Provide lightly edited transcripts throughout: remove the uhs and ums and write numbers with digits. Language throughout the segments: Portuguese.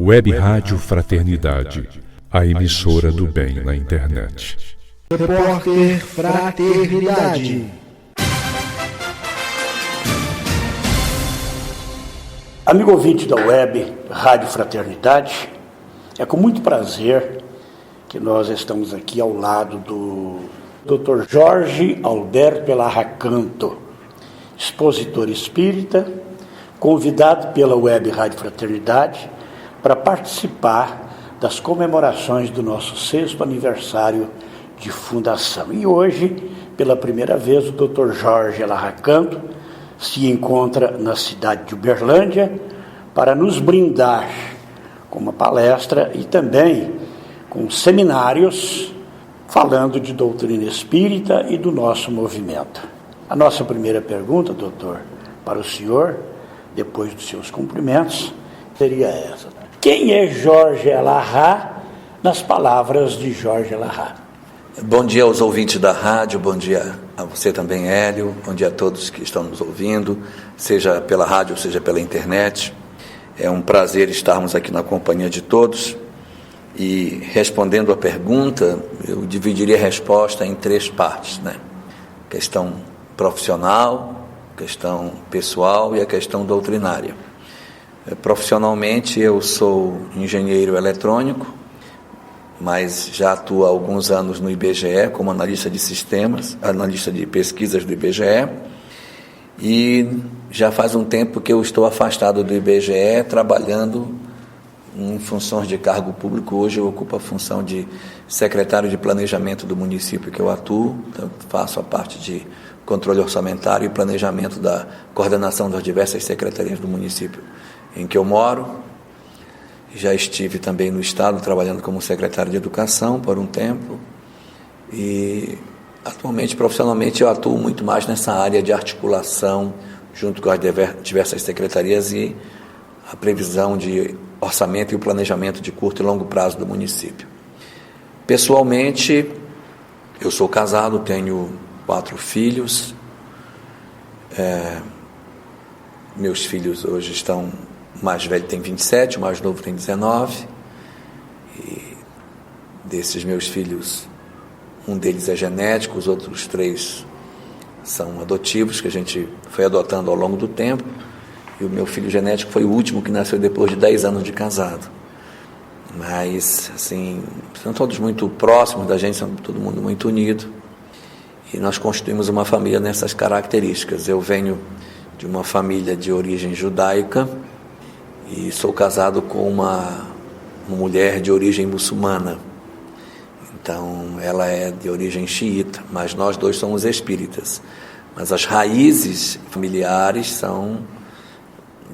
Web Rádio Fraternidade, a emissora do bem na internet. Repórter Fraternidade. Amigo ouvinte da Web Rádio Fraternidade, é com muito prazer que nós estamos aqui ao lado do Dr. Jorge Alberto Elarracanto, expositor espírita, convidado pela Web Rádio Fraternidade para participar das comemorações do nosso 6º aniversário de fundação. E hoje, pela primeira vez, o Dr. Jorge Elarracanto se encontra na cidade de Uberlândia para nos brindar com uma palestra e também com seminários falando de doutrina espírita e do nosso movimento. A nossa primeira pergunta, doutor, para o senhor, depois dos seus cumprimentos, seria essa: quem é Jorge Elarra, nas palavras de Jorge Elarra? Bom dia aos ouvintes da rádio, bom dia a você também, Hélio, bom dia a todos que estão nos ouvindo, seja pela rádio, seja pela internet. É um prazer estarmos aqui na companhia de todos. E respondendo a pergunta, eu dividiria a resposta em 3 partes, né? Questão profissional, questão pessoal e a questão doutrinária. Profissionalmente, eu sou engenheiro eletrônico, mas já atuo há alguns anos no IBGE como analista de sistemas, analista de pesquisas do IBGE, e já faz um tempo que eu estou afastado do IBGE, trabalhando em funções de cargo público. Hoje eu ocupo a função de secretário de planejamento do município que eu atuo, então faço a parte de controle orçamentário e planejamento da coordenação das diversas secretarias do município em que eu moro. Já estive também no Estado trabalhando como secretário de Educação por um tempo e atualmente, profissionalmente, eu atuo muito mais nessa área de articulação junto com as diversas secretarias e a previsão de orçamento e o planejamento de curto e longo prazo do município. Pessoalmente, eu sou casado, tenho 4 filhos. Meus filhos hoje estão... O mais velho tem 27, o mais novo tem 19. E desses meus filhos, um deles é genético, os outros 3 são adotivos, que a gente foi adotando ao longo do tempo. E o meu filho genético foi o último que nasceu depois de 10 anos de casado. Mas, assim, são todos muito próximos da gente, são todo mundo muito unido. E nós constituímos uma família nessas características. Eu venho de uma família de origem judaica e sou casado com uma mulher de origem muçulmana. Então, ela é de origem xiita, mas nós 2 somos espíritas. Mas as raízes familiares são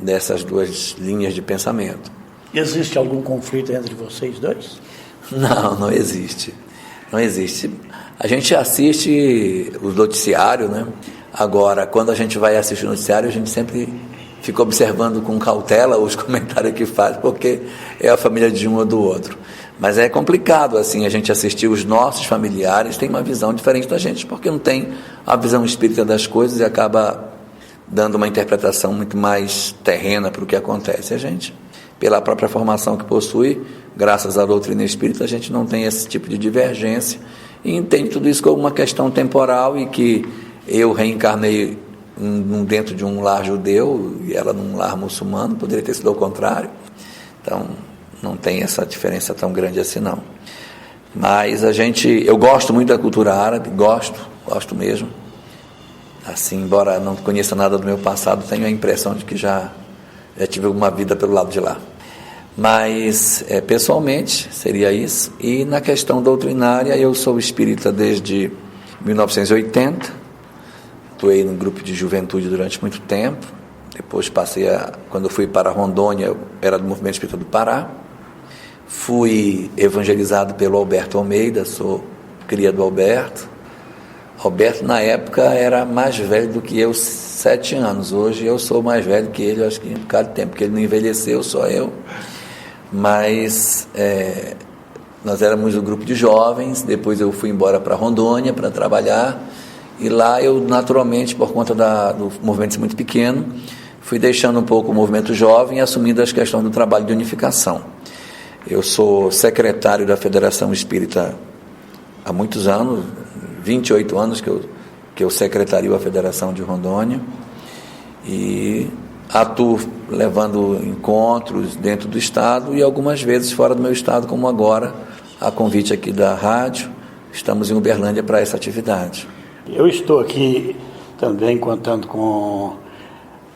dessas 2 linhas de pensamento. Existe algum conflito entre vocês 2? Não existe. Não existe. A gente assiste o noticiário, né? Agora, quando a gente vai assistir o noticiário, a gente sempre fica observando com cautela os comentários que faz, porque é a família de um ou do outro. Mas é complicado, assim, a gente assistir. Os nossos familiares têm uma visão diferente da gente, porque não tem a visão espírita das coisas e acaba dando uma interpretação muito mais terrena para o que acontece. A gente, pela própria formação que possui, graças à doutrina espírita, a gente não tem esse tipo de divergência e entende tudo isso como uma questão temporal e que eu reencarnei dentro de um lar judeu e ela num lar muçulmano, poderia ter sido ao contrário. Então, não tem essa diferença tão grande assim, não. Mas eu gosto muito da cultura árabe, gosto mesmo. Assim, embora não conheça nada do meu passado, tenho a impressão de que já tive alguma vida pelo lado de lá. Mas, pessoalmente, seria isso. E na questão doutrinária, eu sou espírita desde 1980, atuei num grupo de juventude durante muito tempo, depois quando eu fui para Rondônia, eu era do Movimento Espírita do Pará, fui evangelizado pelo Alberto Almeida, sou cria do Alberto. Alberto, na época, era mais velho do que eu, 7 anos. Hoje eu sou mais velho que ele, acho que um bocado de tempo, porque ele não envelheceu, só eu. Mas nós éramos um grupo de jovens, depois eu fui embora para Rondônia para trabalhar, e lá eu, naturalmente, por conta do movimento ser muito pequeno, fui deixando um pouco o movimento jovem e assumindo as questões do trabalho de unificação. Eu sou secretário da Federação Espírita há muitos anos, 28 anos que eu secretario a Federação de Rondônia, e atuo levando encontros dentro do Estado e algumas vezes fora do meu Estado, como agora, a convite aqui da rádio. Estamos em Uberlândia para essa atividade. Eu estou aqui também contando com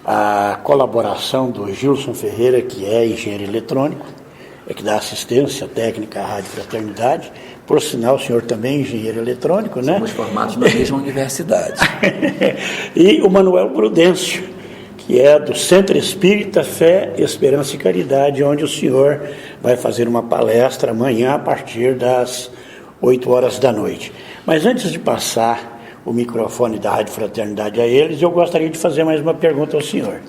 a colaboração do Gilson Ferreira, que é engenheiro eletrônico, que dá assistência técnica à Rádio Fraternidade. Por sinal, o senhor também é engenheiro eletrônico, né? Somos formados na mesma universidade. E o Manuel Prudêncio, que é do Centro Espírita Fé, Esperança e Caridade, onde o senhor vai fazer uma palestra amanhã a partir das 8 horas da noite. Mas antes de passar o microfone da Rádio Fraternidade a eles, eu gostaria de fazer mais uma pergunta ao senhor.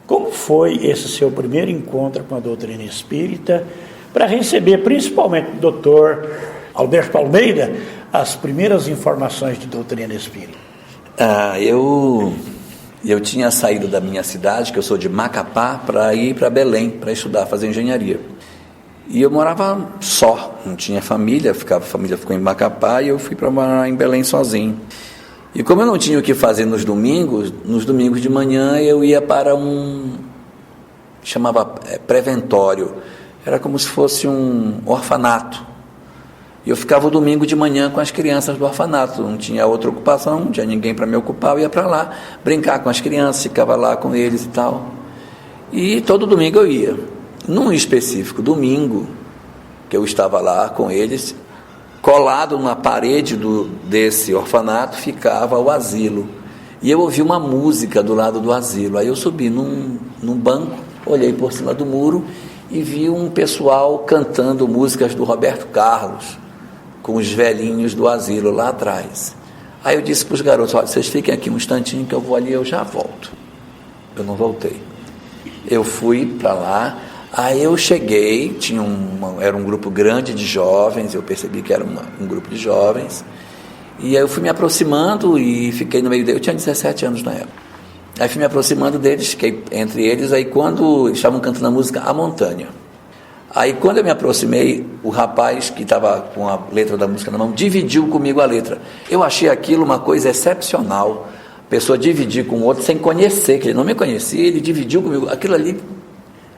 Como foi esse seu primeiro encontro com a doutrina espírita, para receber, principalmente do doutor Alberto Almeida, as primeiras informações de doutrina espírita? Eu tinha saído da minha cidade, que eu sou de Macapá, para ir para Belém, para estudar, fazer engenharia. E eu morava só, não tinha família, a família ficou em Macapá e eu fui para morar em Belém sozinho. E como eu não tinha o que fazer nos domingos de manhã eu ia para chamava preventório, era como se fosse um orfanato. E eu ficava o domingo de manhã com as crianças do orfanato, não tinha outra ocupação, não tinha ninguém para me ocupar, eu ia para lá brincar com as crianças, ficava lá com eles e tal. E todo domingo eu ia. Num específico domingo, que eu estava lá com eles, colado na parede desse orfanato ficava o asilo. E eu ouvi uma música do lado do asilo. Aí eu subi num banco, olhei por cima do muro e vi um pessoal cantando músicas do Roberto Carlos, com os velhinhos do asilo lá atrás. Aí eu disse para os garotos: olha, vocês fiquem aqui um instantinho que eu vou ali e eu já volto. Eu não voltei. Eu fui para lá. Aí eu cheguei, era um grupo grande de jovens, eu percebi que era um grupo de jovens, e aí eu fui me aproximando e fiquei no meio deles. Eu tinha 17 anos na época. Aí fui me aproximando deles, fiquei entre eles, aí quando eles estavam cantando a música A Montanha. Aí quando eu me aproximei, o rapaz que estava com a letra da música na mão dividiu comigo a letra. Eu achei aquilo uma coisa excepcional, a pessoa dividir com o outro sem conhecer, que ele não me conhecia, ele dividiu comigo. Aquilo ali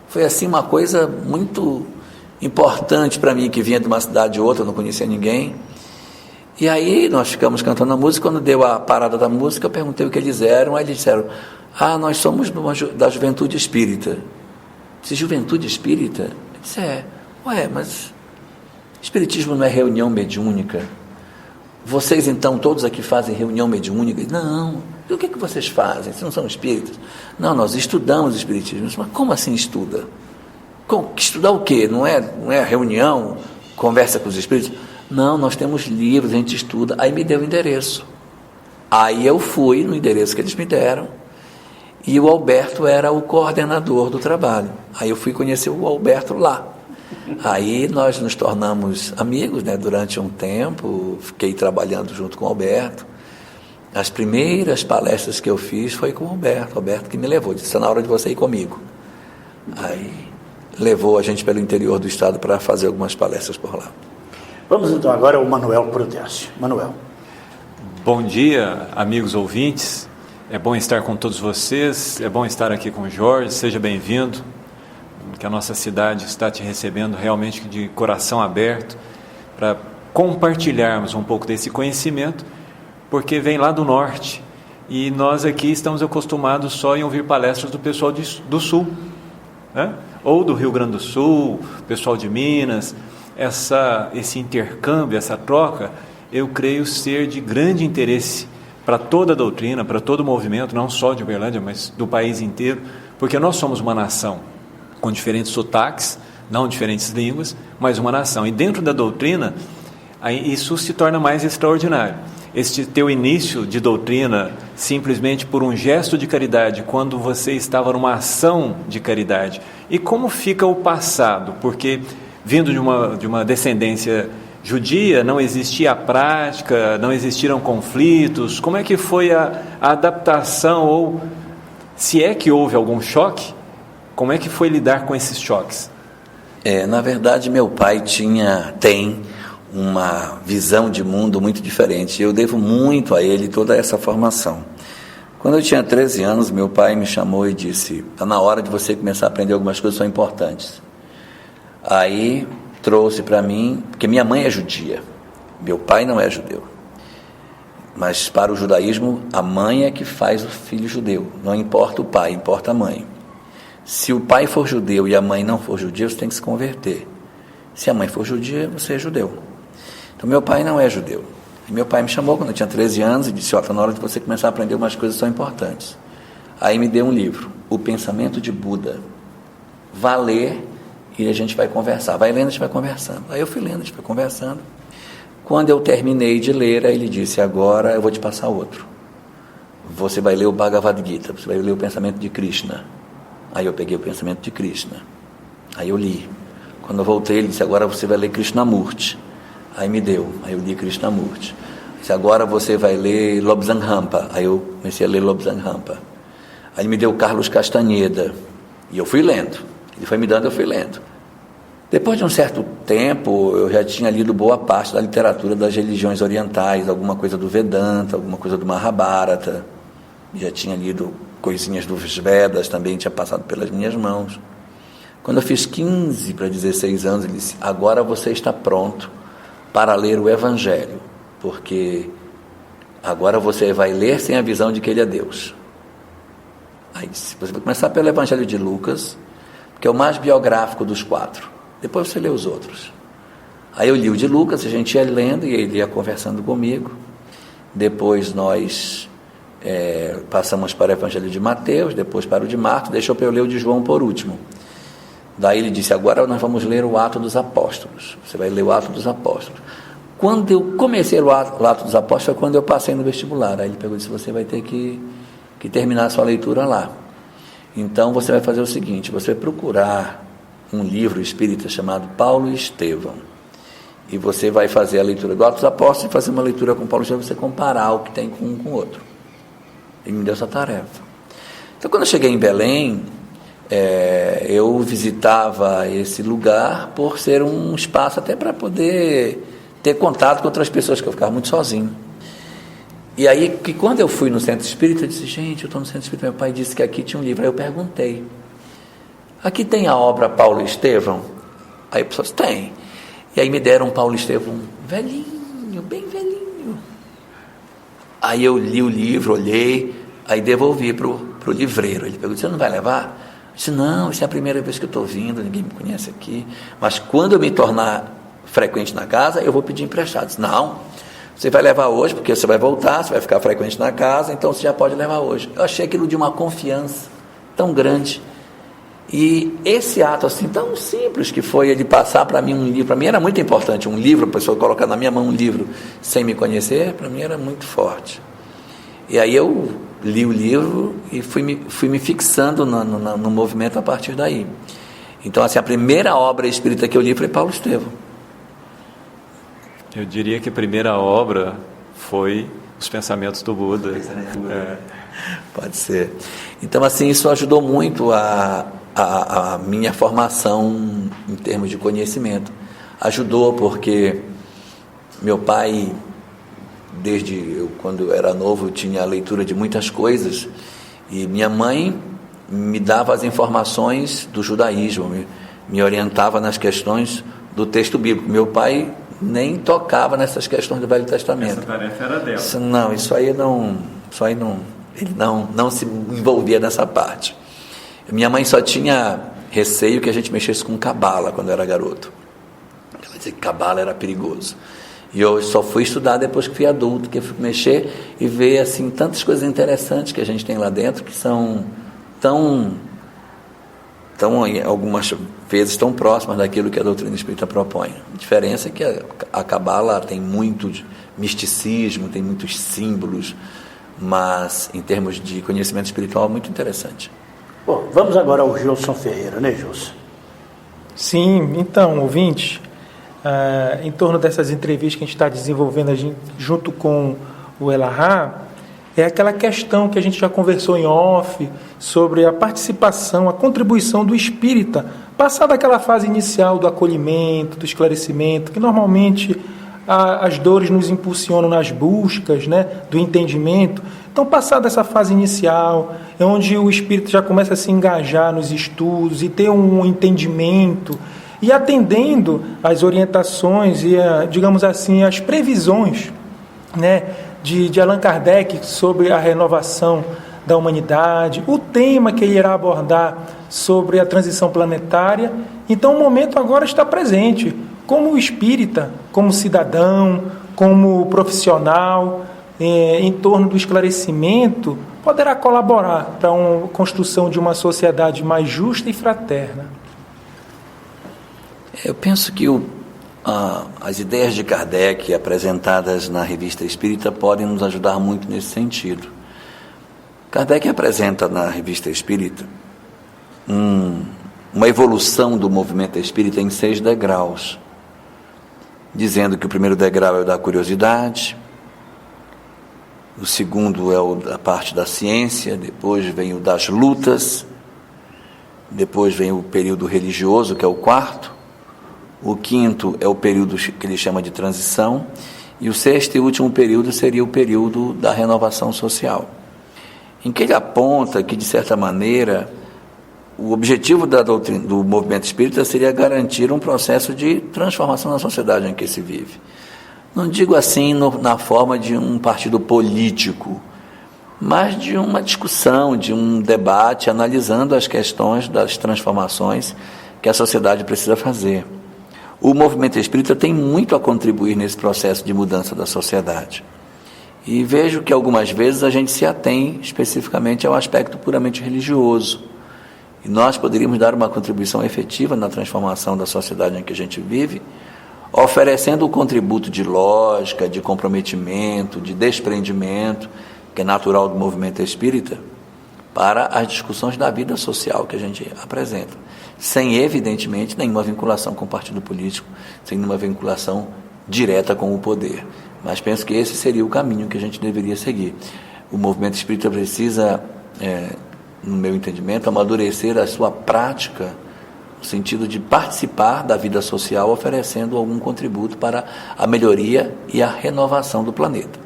foi assim uma coisa muito importante para mim, que vinha de uma cidade de outra, eu não conhecia ninguém. E aí nós ficamos cantando a música. Quando deu a parada da música, eu perguntei o que eles eram. Aí eles disseram: nós somos da Juventude Espírita. Eu disse: Juventude Espírita? Eu disse: mas Espiritismo não é reunião mediúnica? Vocês então todos aqui fazem reunião mediúnica? Não. E o que vocês fazem? Vocês não são espíritas? Não, nós estudamos Espiritismo. Mas como assim estuda? Estudar o quê? Não é reunião, conversa com os espíritos? Não, nós temos livros, a gente estuda. Aí me deu o endereço. Aí eu fui no endereço que eles me deram, e o Alberto era o coordenador do trabalho. Aí eu fui conhecer o Alberto lá. Aí nós nos tornamos amigos, né? Durante um tempo, fiquei trabalhando junto com o Alberto. As primeiras palestras que eu fiz foi com o Alberto que me levou, disse: está na hora de você ir comigo. Aí levou a gente pelo interior do estado para fazer algumas palestras por lá. Vamos então agora ao Manuel Prudêncio. Manuel. Bom dia, amigos ouvintes. É bom estar com todos vocês, é bom estar aqui com o Jorge, seja bem-vindo, que a nossa cidade está te recebendo realmente de coração aberto para compartilharmos um pouco desse conhecimento, porque vem lá do norte e nós aqui estamos acostumados só em ouvir palestras do pessoal do sul, né? Ou do Rio Grande do Sul, pessoal de Minas. Esse intercâmbio, essa troca, eu creio ser de grande interesse para toda a doutrina, para todo o movimento, não só de Uberlândia, mas do país inteiro, porque nós somos uma nação com diferentes sotaques, não diferentes línguas, mas uma nação. E dentro da doutrina, isso se torna mais extraordinário. Este teu início de doutrina, simplesmente por um gesto de caridade, quando você estava numa ação de caridade. E como fica o passado? Porque, vindo de uma descendência judia, não existia a prática, não existiram conflitos. Como é que foi a adaptação ou Se é que houve algum choque, como é que foi lidar com esses choques? Na verdade, meu pai tem uma visão de mundo muito diferente. Eu devo muito a ele toda essa formação. Quando eu tinha 13 anos, meu pai me chamou e disse: está na hora de você começar a aprender algumas coisas que são importantes. Aí trouxe para mim, porque minha mãe é judia, meu pai não é judeu. Mas para o judaísmo, a mãe é que faz o filho judeu. Não importa o pai, importa a mãe. Se o pai for judeu e a mãe não for judia, você tem que se converter. Se a mãe for judia, você é judeu. Então, meu pai não é judeu. E meu pai me chamou quando eu tinha 13 anos e disse: está na hora de você começar a aprender umas coisas que são importantes. Aí me deu um livro, O Pensamento de Buda. Vá ler e a gente vai conversar. Vai lendo, a gente vai conversando. Aí eu fui lendo, a gente foi conversando. Quando eu terminei de ler, aí ele disse: agora eu vou te passar outro. Você vai ler o Bhagavad Gita, você vai ler o Pensamento de Krishna. Aí eu peguei o Pensamento de Krishna. Aí eu li. Quando eu voltei, ele disse: agora você vai ler Krishnamurti. Aí me deu. Aí eu li Krishnamurti. Ele disse: agora você vai ler Lobsanghampa. Aí eu comecei a ler Lobsanghampa. Aí ele me deu Carlos Castaneda. E eu fui lendo. Ele foi me dando, eu fui lendo. Depois de um certo tempo, eu já tinha lido boa parte da literatura das religiões orientais, alguma coisa do Vedanta, alguma coisa do Mahabharata. Já tinha lido coisinhas dos Vedas, também tinha passado pelas minhas mãos. Quando eu fiz 15 para 16 anos, ele disse: agora você está pronto para ler o Evangelho, porque agora você vai ler sem a visão de que ele é Deus. Aí disse: você vai começar pelo Evangelho de Lucas, que é o mais biográfico dos 4. Depois você lê os outros. Aí eu li o de Lucas, a gente ia lendo e ele ia conversando comigo. Depois nós passamos para o Evangelho de Mateus, depois para o de Marcos, deixou para eu ler o de João por último. Daí ele disse: agora nós vamos ler o Ato dos Apóstolos. Você vai ler o Ato dos Apóstolos. Quando eu comecei o Ato dos Apóstolos foi quando eu passei no vestibular. Aí ele pegou e disse: você vai ter que terminar a sua leitura lá. Então você vai fazer o seguinte: você vai procurar um livro espírita chamado Paulo e Estevão, e você vai fazer a leitura do Atos dos Apóstolos e fazer uma leitura com Paulo e Estevão, você comparar o que tem com um com o outro. Ele me deu essa tarefa. Então, quando eu cheguei em Belém, eu visitava esse lugar por ser um espaço até para poder ter contato com outras pessoas, que eu ficava muito sozinho. E aí, que quando eu fui no centro espírita, eu disse: gente, eu estou no centro espírita, meu pai disse que aqui tinha um livro. Aí eu perguntei: aqui tem a obra Paulo e Estevão? Aí a pessoa disse: tem. E aí me deram Paulo e Estevão velhinho, bem velhinho. Aí eu li o livro, olhei, aí devolvi para o livreiro. Ele perguntou: você não vai levar? Eu disse: não, essa é a primeira vez que eu estou vindo, ninguém me conhece aqui. Mas quando eu me tornar frequente na casa, eu vou pedir emprestado. Eu disse: não, você vai levar hoje, porque você vai voltar, você vai ficar frequente na casa, então você já pode levar hoje. Eu achei aquilo de uma confiança tão grande. E esse ato assim tão simples que foi ele passar para mim um livro, para mim era muito importante, um livro, a pessoa colocar na minha mão um livro sem me conhecer, para mim era muito forte. E aí eu li o livro e fui me fixando no movimento a partir daí. Então, assim, a primeira obra espírita que eu li foi Paulo e Estevão. Eu diria que a primeira obra foi Os Pensamentos do Buda. Pode ser. Então, assim, isso ajudou muito a minha formação em termos de conhecimento. Ajudou porque meu pai, quando eu era novo, eu tinha a leitura de muitas coisas, e minha mãe me dava as informações do judaísmo, me orientava nas questões do texto bíblico. Meu pai nem tocava nessas questões do Velho Testamento. Essa tarefa era dela. Não, ele não se envolvia nessa parte. Minha mãe só tinha receio que a gente mexesse com cabala quando eu era garoto. Ela dizia que cabala era perigoso. E eu só fui estudar depois que fui adulto, que eu fui mexer e ver assim, tantas coisas interessantes que a gente tem lá dentro, que são tão algumas vezes tão próximas daquilo que a doutrina espírita propõe. A diferença é que a cabala tem muito misticismo, tem muitos símbolos, mas em termos de conhecimento espiritual é muito interessante. Bom, vamos agora ao Gilson Ferreira, né, Gilson? Sim, então, ouvintes, em torno dessas entrevistas que a gente está desenvolvendo junto com o Elahá, é aquela questão que a gente já conversou em off, sobre a participação, a contribuição do espírita, passada aquela fase inicial do acolhimento, do esclarecimento, que normalmente as dores nos impulsionam nas buscas, né, do entendimento. Então, passada essa fase inicial, é onde o espírito já começa a se engajar nos estudos e ter um entendimento, e atendendo às orientações e, digamos assim, às previsões, né, de Allan Kardec sobre a renovação da humanidade, o tema que ele irá abordar sobre a transição planetária. Então, o momento agora está presente, como espírita, como cidadão, como profissional, em torno do esclarecimento, poderá colaborar para a construção de uma sociedade mais justa e fraterna. Eu penso que as ideias de Kardec apresentadas na Revista Espírita podem nos ajudar muito nesse sentido. Kardec apresenta na Revista Espírita uma evolução do movimento espírita em 6 degraus, dizendo que o primeiro degrau é o da curiosidade, o segundo é o da parte da ciência, depois vem o das lutas, depois vem o período religioso, que é o 4º, o 5º é o período que ele chama de transição, e o 6º e último período seria o período da renovação social, em que ele aponta que, de certa maneira, o objetivo do movimento espírita seria garantir um processo de transformação na sociedade em que se vive. Não digo assim na forma de um partido político, mas de uma discussão, de um debate, analisando as questões das transformações que a sociedade precisa fazer. O movimento espírita tem muito a contribuir nesse processo de mudança da sociedade. E vejo que algumas vezes a gente se atém especificamente ao aspecto puramente religioso. E nós poderíamos dar uma contribuição efetiva na transformação da sociedade em que a gente vive, oferecendo o contributo de lógica, de comprometimento, de desprendimento, que é natural do movimento espírita, para as discussões da vida social que a gente apresenta, sem, evidentemente, nenhuma vinculação com o partido político, sem nenhuma vinculação direta com o poder. Mas penso que esse seria o caminho que a gente deveria seguir. O movimento espírita precisa, no meu entendimento, amadurecer a sua prática, no sentido de participar da vida social, oferecendo algum contributo para a melhoria e a renovação do planeta.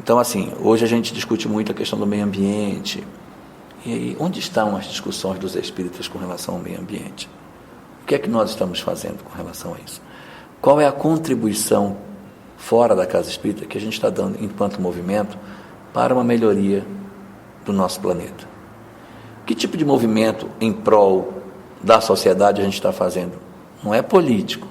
Então, assim, hoje a gente discute muito a questão do meio ambiente. E aí, onde estão as discussões dos espíritas com relação ao meio ambiente? O que é que nós estamos fazendo com relação a isso? Qual é a contribuição fora da casa espírita que a gente está dando enquanto movimento para uma melhoria do nosso planeta? Que tipo de movimento em prol da sociedade a gente está fazendo? Não é político.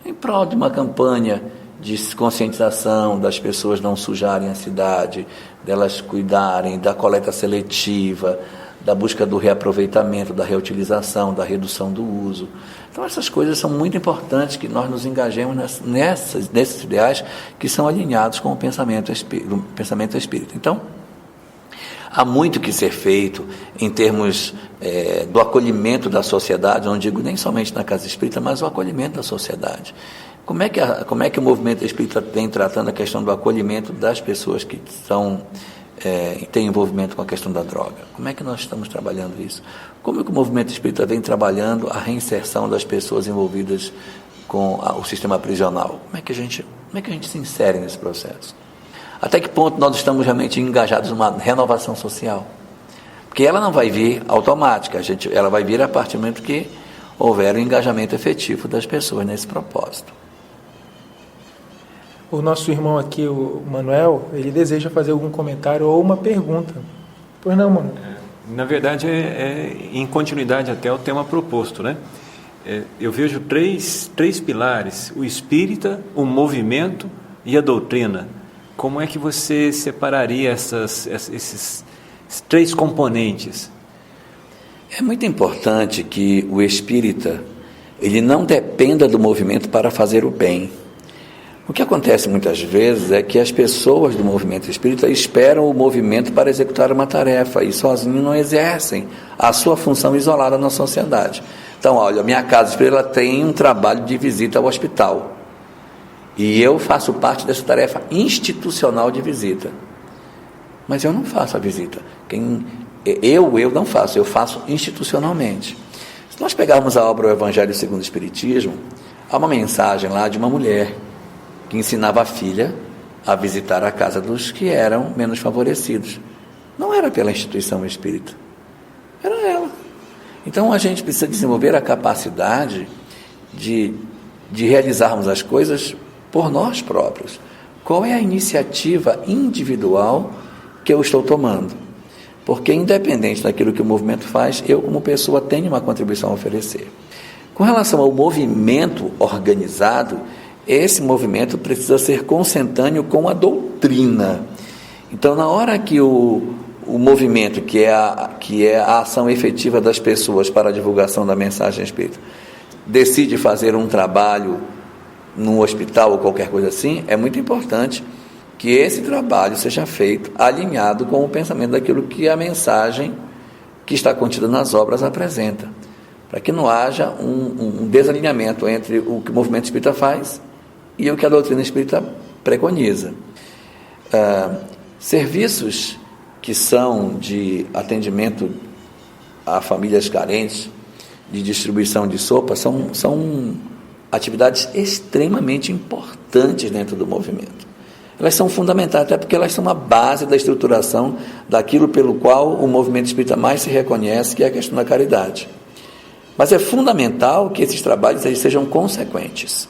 Em prol de uma campanha de conscientização das pessoas não sujarem a cidade, delas cuidarem da coleta seletiva, da busca do reaproveitamento, da reutilização, da redução do uso. Então, essas coisas são muito importantes, que nós nos engajemos nesses ideais que são alinhados com o pensamento espírita. Então, há muito que ser feito em termos do acolhimento da sociedade, não digo nem somente na casa espírita, mas o acolhimento da sociedade. Como é que o movimento espírita vem tratando a questão do acolhimento das pessoas que têm envolvimento com a questão da droga? Como é que nós estamos trabalhando isso? Como é que o movimento espírita vem trabalhando a reinserção das pessoas envolvidas com o sistema prisional? Como é que a gente se insere nesse processo? Até que ponto nós estamos realmente engajados numa renovação social? Porque ela não vai vir automática, ela vai vir a partir do momento que houver um engajamento efetivo das pessoas nesse propósito. O nosso irmão aqui, o Manuel, ele deseja fazer algum comentário ou uma pergunta. Pois não, Manuel? Na verdade, é em continuidade até ao tema proposto, né? Eu vejo três pilares: o espírita, o movimento e a doutrina. Como é que você separaria esses 3 componentes? É muito importante que o espírita ele não dependa do movimento para fazer o bem. O que acontece muitas vezes é que as pessoas do movimento espírita esperam o movimento para executar uma tarefa e sozinhos não exercem a sua função isolada na sociedade. Então, olha, a minha casa espírita tem um trabalho de visita ao hospital e eu faço parte dessa tarefa institucional de visita. mas eu não faço a visita. Eu não faço, eu faço institucionalmente. Se nós pegarmos a obra O Evangelho segundo o Espiritismo, há uma mensagem lá de uma mulher que ensinava a filha a visitar a casa dos que eram menos favorecidos. Não era pela instituição espírita, era ela. Então a gente precisa desenvolver a capacidade de realizarmos as coisas por nós próprios. Qual é a iniciativa individual que eu estou tomando? Porque independente daquilo que o movimento faz, eu como pessoa tenho uma contribuição a oferecer. Com relação ao movimento organizado, esse movimento precisa ser consentâneo com a doutrina. Então, na hora que o movimento, que é a ação efetiva das pessoas para a divulgação da mensagem espírita, decide fazer um trabalho num hospital ou qualquer coisa assim, é muito importante que esse trabalho seja feito alinhado com o pensamento daquilo que a mensagem que está contida nas obras apresenta, para que não haja um desalinhamento entre o que o movimento espírita faz e o que a doutrina espírita preconiza. Serviços que são de atendimento a famílias carentes, de distribuição de sopa, são atividades extremamente importantes dentro do movimento. Elas são fundamentais, até porque elas são a base da estruturação daquilo pelo qual o movimento espírita mais se reconhece, que é a questão da caridade. Mas é fundamental que esses trabalhos sejam consequentes.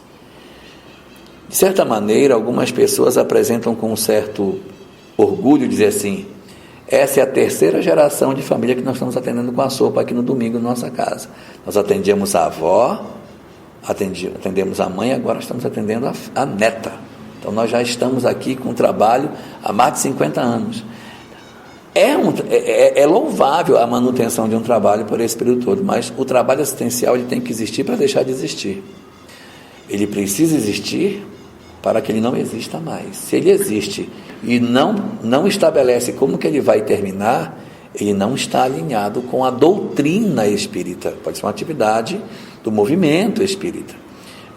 De certa maneira, algumas pessoas apresentam com um certo orgulho, dizer assim, essa é a terceira geração de família que nós estamos atendendo com a sopa aqui no domingo na nossa casa. Nós atendíamos a avó, atendemos a mãe, agora estamos atendendo a neta. Então nós já estamos aqui com o trabalho há mais de 50 anos. É louvável a manutenção de um trabalho por esse período todo, mas o trabalho assistencial ele tem que existir para deixar de existir. Ele precisa existir para que ele não exista mais. Se ele existe e não estabelece como que ele vai terminar, ele não está alinhado com a doutrina espírita. Pode ser uma atividade do movimento espírita,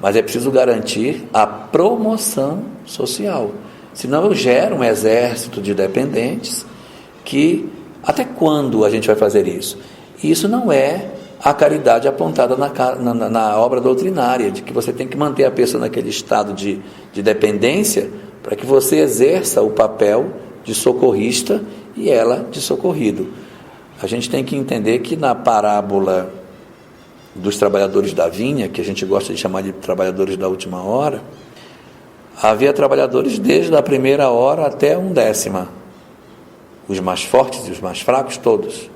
mas é preciso garantir a promoção social. Senão eu gero um exército de dependentes que, até quando a gente vai fazer isso? Isso não é a caridade apontada na obra doutrinária, de que você tem que manter a pessoa naquele estado de dependência para que você exerça o papel de socorrista e ela de socorrido. A gente tem que entender que na parábola dos trabalhadores da vinha, que a gente gosta de chamar de trabalhadores da última hora, havia trabalhadores desde a primeira hora até 1/10. Os mais fortes e os mais fracos, todos.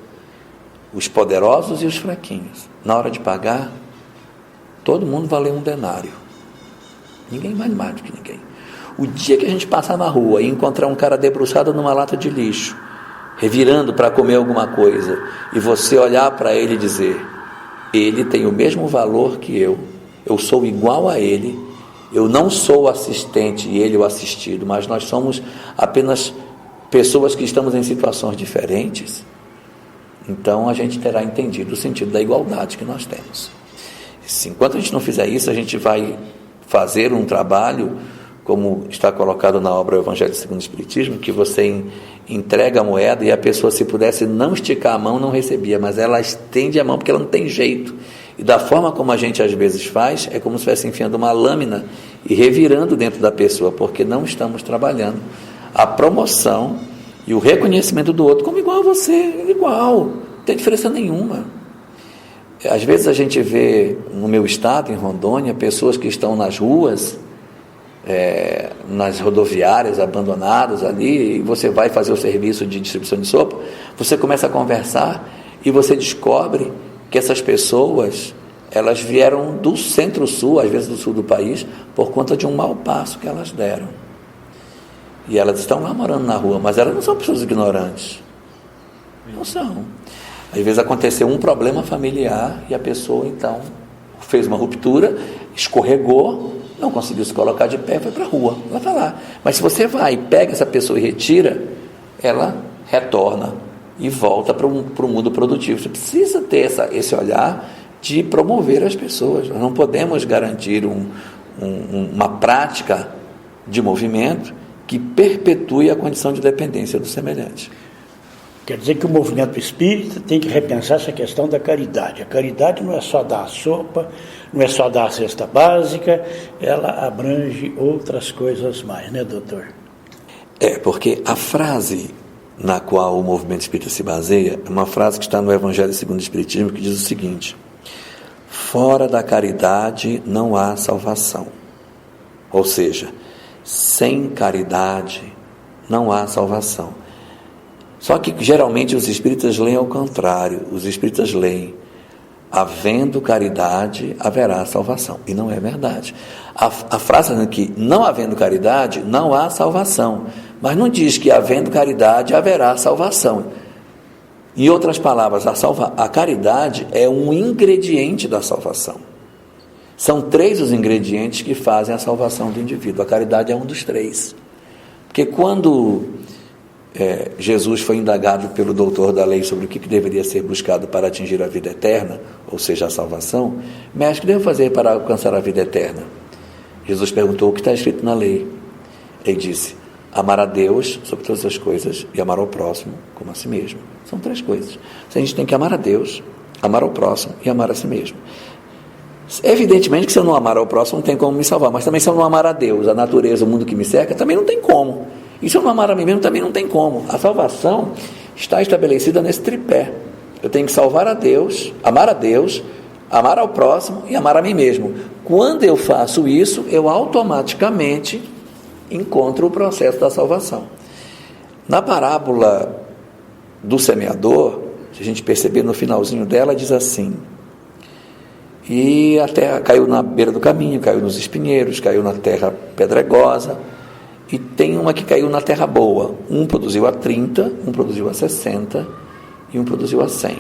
Os poderosos e os fraquinhos. Na hora de pagar, todo mundo valeu 1 denário. Ninguém vale mais do que ninguém. O dia que a gente passar na rua e encontrar um cara debruçado numa lata de lixo, revirando para comer alguma coisa, e você olhar para ele e dizer, ele tem o mesmo valor que eu sou igual a ele, eu não sou o assistente e ele o assistido, mas nós somos apenas pessoas que estamos em situações diferentes, então a gente terá entendido o sentido da igualdade que nós temos. Enquanto a gente não fizer isso, a gente vai fazer um trabalho, como está colocado na obra O Evangelho segundo o Espiritismo, que você entrega a moeda e a pessoa, se pudesse não esticar a mão, não recebia, mas ela estende a mão porque ela não tem jeito. E da forma como a gente às vezes faz, é como se estivesse enfiando uma lâmina e revirando dentro da pessoa, porque não estamos trabalhando a promoção e o reconhecimento do outro como igual a você, igual, não tem diferença nenhuma. Às vezes a gente vê no meu estado, em Rondônia, pessoas que estão nas ruas, nas rodoviárias abandonadas ali, e você vai fazer o serviço de distribuição de sopa, você começa a conversar e você descobre que essas pessoas, elas vieram do centro-sul, às vezes do sul do país, por conta de um mau passo que elas deram. E elas estão lá morando na rua, mas elas não são pessoas ignorantes. Não são. Às vezes aconteceu um problema familiar e a pessoa, então, fez uma ruptura, escorregou, não conseguiu se colocar de pé, foi para a rua. Ela está lá. Mas se você vai, pega essa pessoa e retira, ela retorna e volta para o mundo produtivo. Você precisa ter esse olhar de promover as pessoas. Nós não podemos garantir uma prática de movimento que perpetue a condição de dependência do semelhante. Quer dizer que o movimento espírita tem que repensar essa questão da caridade. A caridade não é só dar a sopa, não é só dar a cesta básica, ela abrange outras coisas mais, né, doutor? Porque a frase na qual o movimento espírita se baseia é uma frase que está no Evangelho segundo o Espiritismo, que diz o seguinte: fora da caridade não há salvação. Ou seja, sem caridade não há salvação. Só que geralmente os espíritas leem ao contrário. Os espíritas leem: havendo caridade, haverá salvação. E não é verdade. A frase diz que não havendo caridade, não há salvação. Mas não diz que havendo caridade, haverá salvação. Em outras palavras, a caridade é um ingrediente da salvação. São 3 os ingredientes que fazem a salvação do indivíduo. A caridade é um dos 3. Porque quando Jesus foi indagado pelo doutor da lei sobre o que deveria ser buscado para atingir a vida eterna, ou seja, a salvação, mestre, o que devo fazer para alcançar a vida eterna? Jesus perguntou o que está escrito na lei. Ele disse: amar a Deus sobre todas as coisas e amar ao próximo como a si mesmo. São 3 coisas. A gente tem que amar a Deus, amar ao próximo e amar a si mesmo. Evidentemente que se eu não amar ao próximo não tem como me salvar, mas também se eu não amar a Deus, a natureza, o mundo que me cerca, também não tem como. E se eu não amar a mim mesmo, também não tem como. A salvação está estabelecida nesse tripé. Eu tenho que salvar a Deus, amar ao próximo e amar a mim mesmo. Quando eu faço isso, eu automaticamente encontro o processo da salvação. Na parábola do semeador, se a gente perceber no finalzinho dela, diz assim: e a terra caiu na beira do caminho, caiu nos espinheiros, caiu na terra pedregosa. E tem uma que caiu na terra boa. Um produziu a 30, um produziu a 60 e um produziu a 100.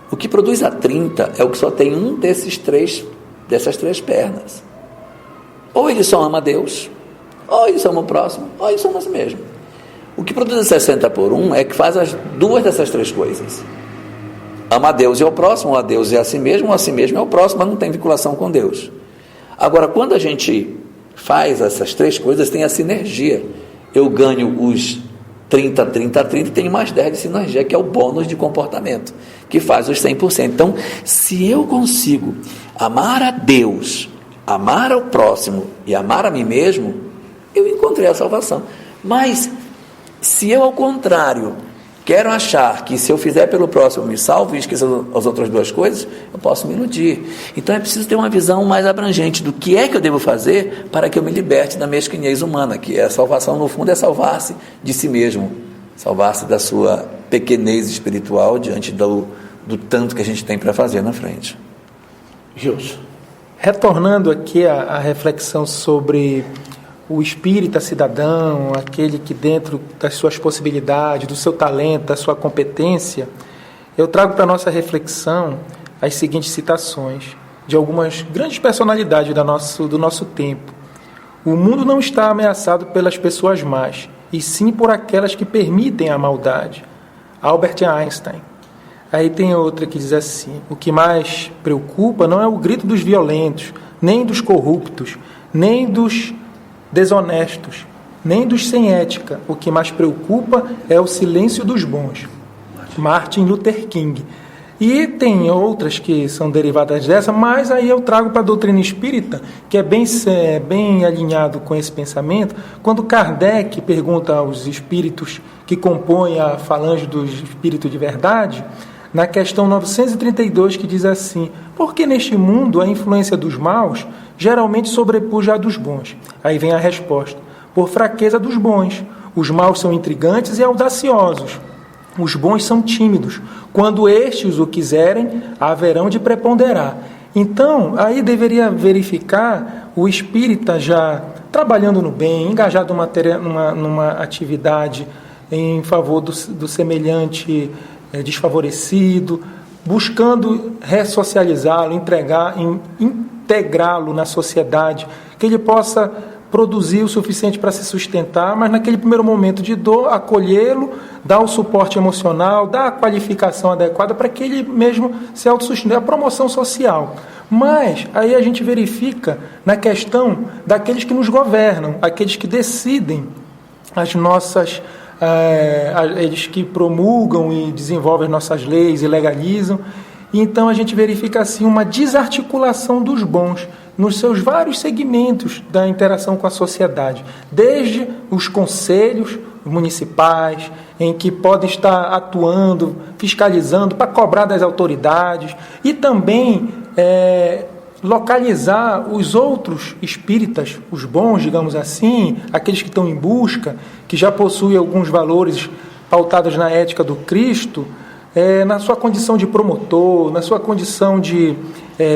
O que produz a 30 é o que só tem um dessas três pernas. Ou ele só ama a Deus, ou ele só ama o próximo, ou ele só ama a si mesmo. O que produz a 60 por 1 é que faz as 2 dessas 3 coisas. Ama a Deus e ao próximo, ou a Deus e a si mesmo, ou a si mesmo e ao próximo, mas não tem vinculação com Deus. Agora, quando a gente faz essas 3 coisas, tem a sinergia. Eu ganho os 30, 30, 30 e tenho mais 10 de sinergia, que é o bônus de comportamento, que faz os 100%. Então, se eu consigo amar a Deus, amar ao próximo e amar a mim mesmo, eu encontrei a salvação. Mas, se eu, ao contrário, quero achar que se eu fizer pelo próximo me salvo e esqueça as outras 2 coisas, eu posso me iludir. Então é preciso ter uma visão mais abrangente do que é que eu devo fazer para que eu me liberte da mesquinhez humana, que é a salvação, no fundo, é salvar-se de si mesmo, salvar-se da sua pequenez espiritual diante do tanto que a gente tem para fazer na frente. Gilson. Retornando aqui à reflexão sobre o espírita cidadão, aquele que dentro das suas possibilidades, do seu talento, da sua competência, eu trago para a nossa reflexão as seguintes citações de algumas grandes personalidades do nosso tempo. O mundo não está ameaçado pelas pessoas más, e sim por aquelas que permitem a maldade. Albert Einstein. Aí tem outra que diz assim: o que mais preocupa não é o grito dos violentos, nem dos corruptos, nem dos desonestos, nem dos sem ética. O que mais preocupa é o silêncio dos bons. Martin Luther King. E tem outras que são derivadas dessa, mas aí eu trago para a doutrina espírita, que é bem alinhado com esse pensamento, quando Kardec pergunta aos espíritos que compõem a falange do espírito de verdade, na questão 932, que diz assim: por que neste mundo a influência dos maus geralmente sobrepuja a dos bons? Aí vem a resposta: por fraqueza dos bons. Os maus são intrigantes e audaciosos. Os bons são tímidos. Quando estes o quiserem, haverão de preponderar. Então, aí deveria verificar o espírita já trabalhando no bem, engajado numa atividade em favor do semelhante desfavorecido, buscando ressocializá-lo, integrá-lo na sociedade, que ele possa produzir o suficiente para se sustentar, mas naquele primeiro momento de dor, acolhê-lo, dar o suporte emocional, dar a qualificação adequada para que ele mesmo se autossustente, a promoção social. Mas aí a gente verifica na questão daqueles que nos governam, aqueles que decidem as nossas... eles que promulgam e desenvolvem as nossas leis e legalizam. Então a gente verifica assim uma desarticulação dos bons nos seus vários segmentos da interação com a sociedade, desde os conselhos municipais, em que podem estar atuando, fiscalizando para cobrar das autoridades, e também localizar os outros espíritas, os bons, digamos assim, aqueles que estão em busca, que já possuem alguns valores pautados na ética do Cristo, na sua condição de promotor, na sua condição de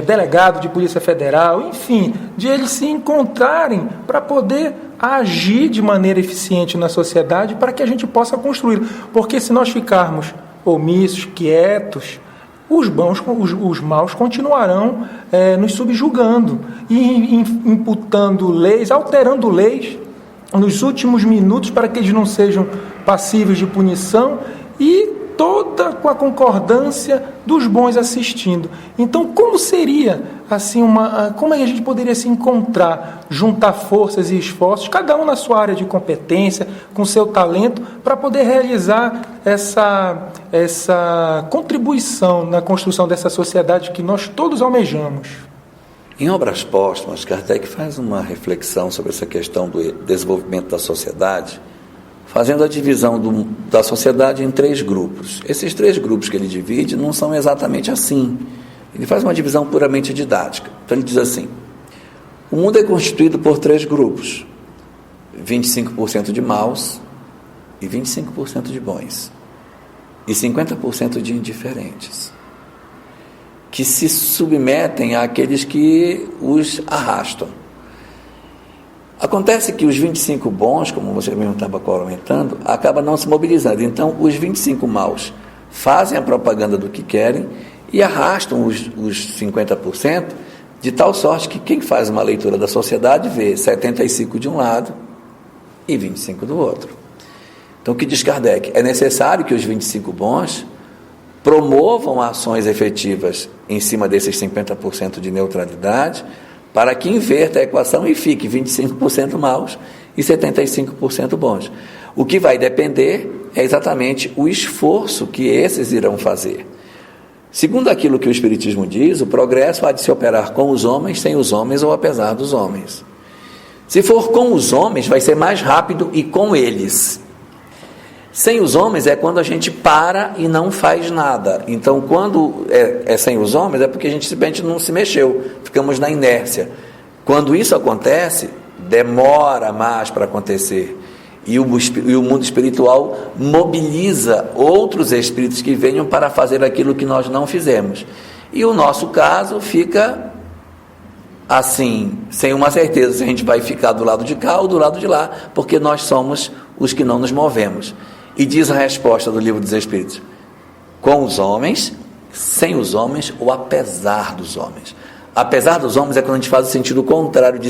delegado de Polícia Federal, enfim, de eles se encontrarem para poder agir de maneira eficiente na sociedade para que a gente possa construir. Porque se nós ficarmos omissos, quietos, os maus continuarão nos subjugando e imputando leis, alterando leis nos últimos minutos para que eles não sejam passíveis de punição e toda com a concordância dos bons assistindo. Então, como seria assim como é que a gente poderia se encontrar, juntar forças e esforços, cada um na sua área de competência, com seu talento, para poder realizar essa contribuição na construção dessa sociedade que nós todos almejamos? Em Obras Póstumas, Kardec faz uma reflexão sobre essa questão do desenvolvimento da sociedade, fazendo a divisão da sociedade em 3 grupos. Esses 3 grupos que ele divide não são exatamente assim. Ele faz uma divisão puramente didática. Então ele diz assim: o mundo é constituído por 3 grupos, 25% de maus e 25% de bons, e 50% de indiferentes, que se submetem àqueles que os arrastam. Acontece que os 25 bons, como você mesmo estava comentando, acabam não se mobilizando. Então, os 25 maus fazem a propaganda do que querem e arrastam os 50%, de tal sorte que quem faz uma leitura da sociedade vê 75 de um lado e 25 do outro. Então, o que diz Kardec? É necessário que os 25 bons promovam ações efetivas em cima desses 50% de neutralidade, para que inverta a equação e fique 25% maus e 75% bons. O que vai depender é exatamente o esforço que esses irão fazer. Segundo aquilo que o Espiritismo diz, o progresso há de se operar com os homens, sem os homens ou apesar dos homens. Se for com os homens, vai ser mais rápido e com eles. Sem os homens é quando a gente para e não faz nada. Então, quando é sem os homens, é porque a gente simplesmente não se mexeu, ficamos na inércia. Quando isso acontece, demora mais para acontecer. E o mundo espiritual mobiliza outros espíritos que venham para fazer aquilo que nós não fizemos. E o nosso caso fica assim, sem uma certeza se a gente vai ficar do lado de cá ou do lado de lá, porque nós somos os que não nos movemos. E diz a resposta do Livro dos Espíritos: com os homens, sem os homens ou apesar dos homens. Apesar dos homens é quando a gente faz o sentido contrário de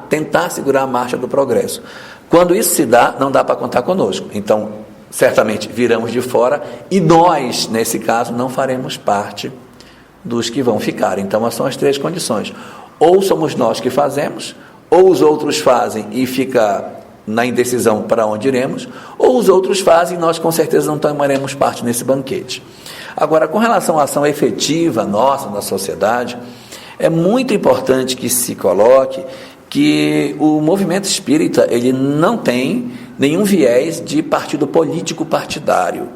tentar segurar a marcha do progresso. Quando isso se dá, não dá para contar conosco. Então, certamente viramos de fora e nós, nesse caso, não faremos parte dos que vão ficar. Então, são as 3 condições. Ou somos nós que fazemos, ou os outros fazem e fica na indecisão para onde iremos, ou os outros fazem e nós com certeza não tomaremos parte nesse banquete. Agora, com relação à ação efetiva nossa na sociedade, é muito importante que se coloque que o movimento espírita ele não tem nenhum viés de partido político partidário.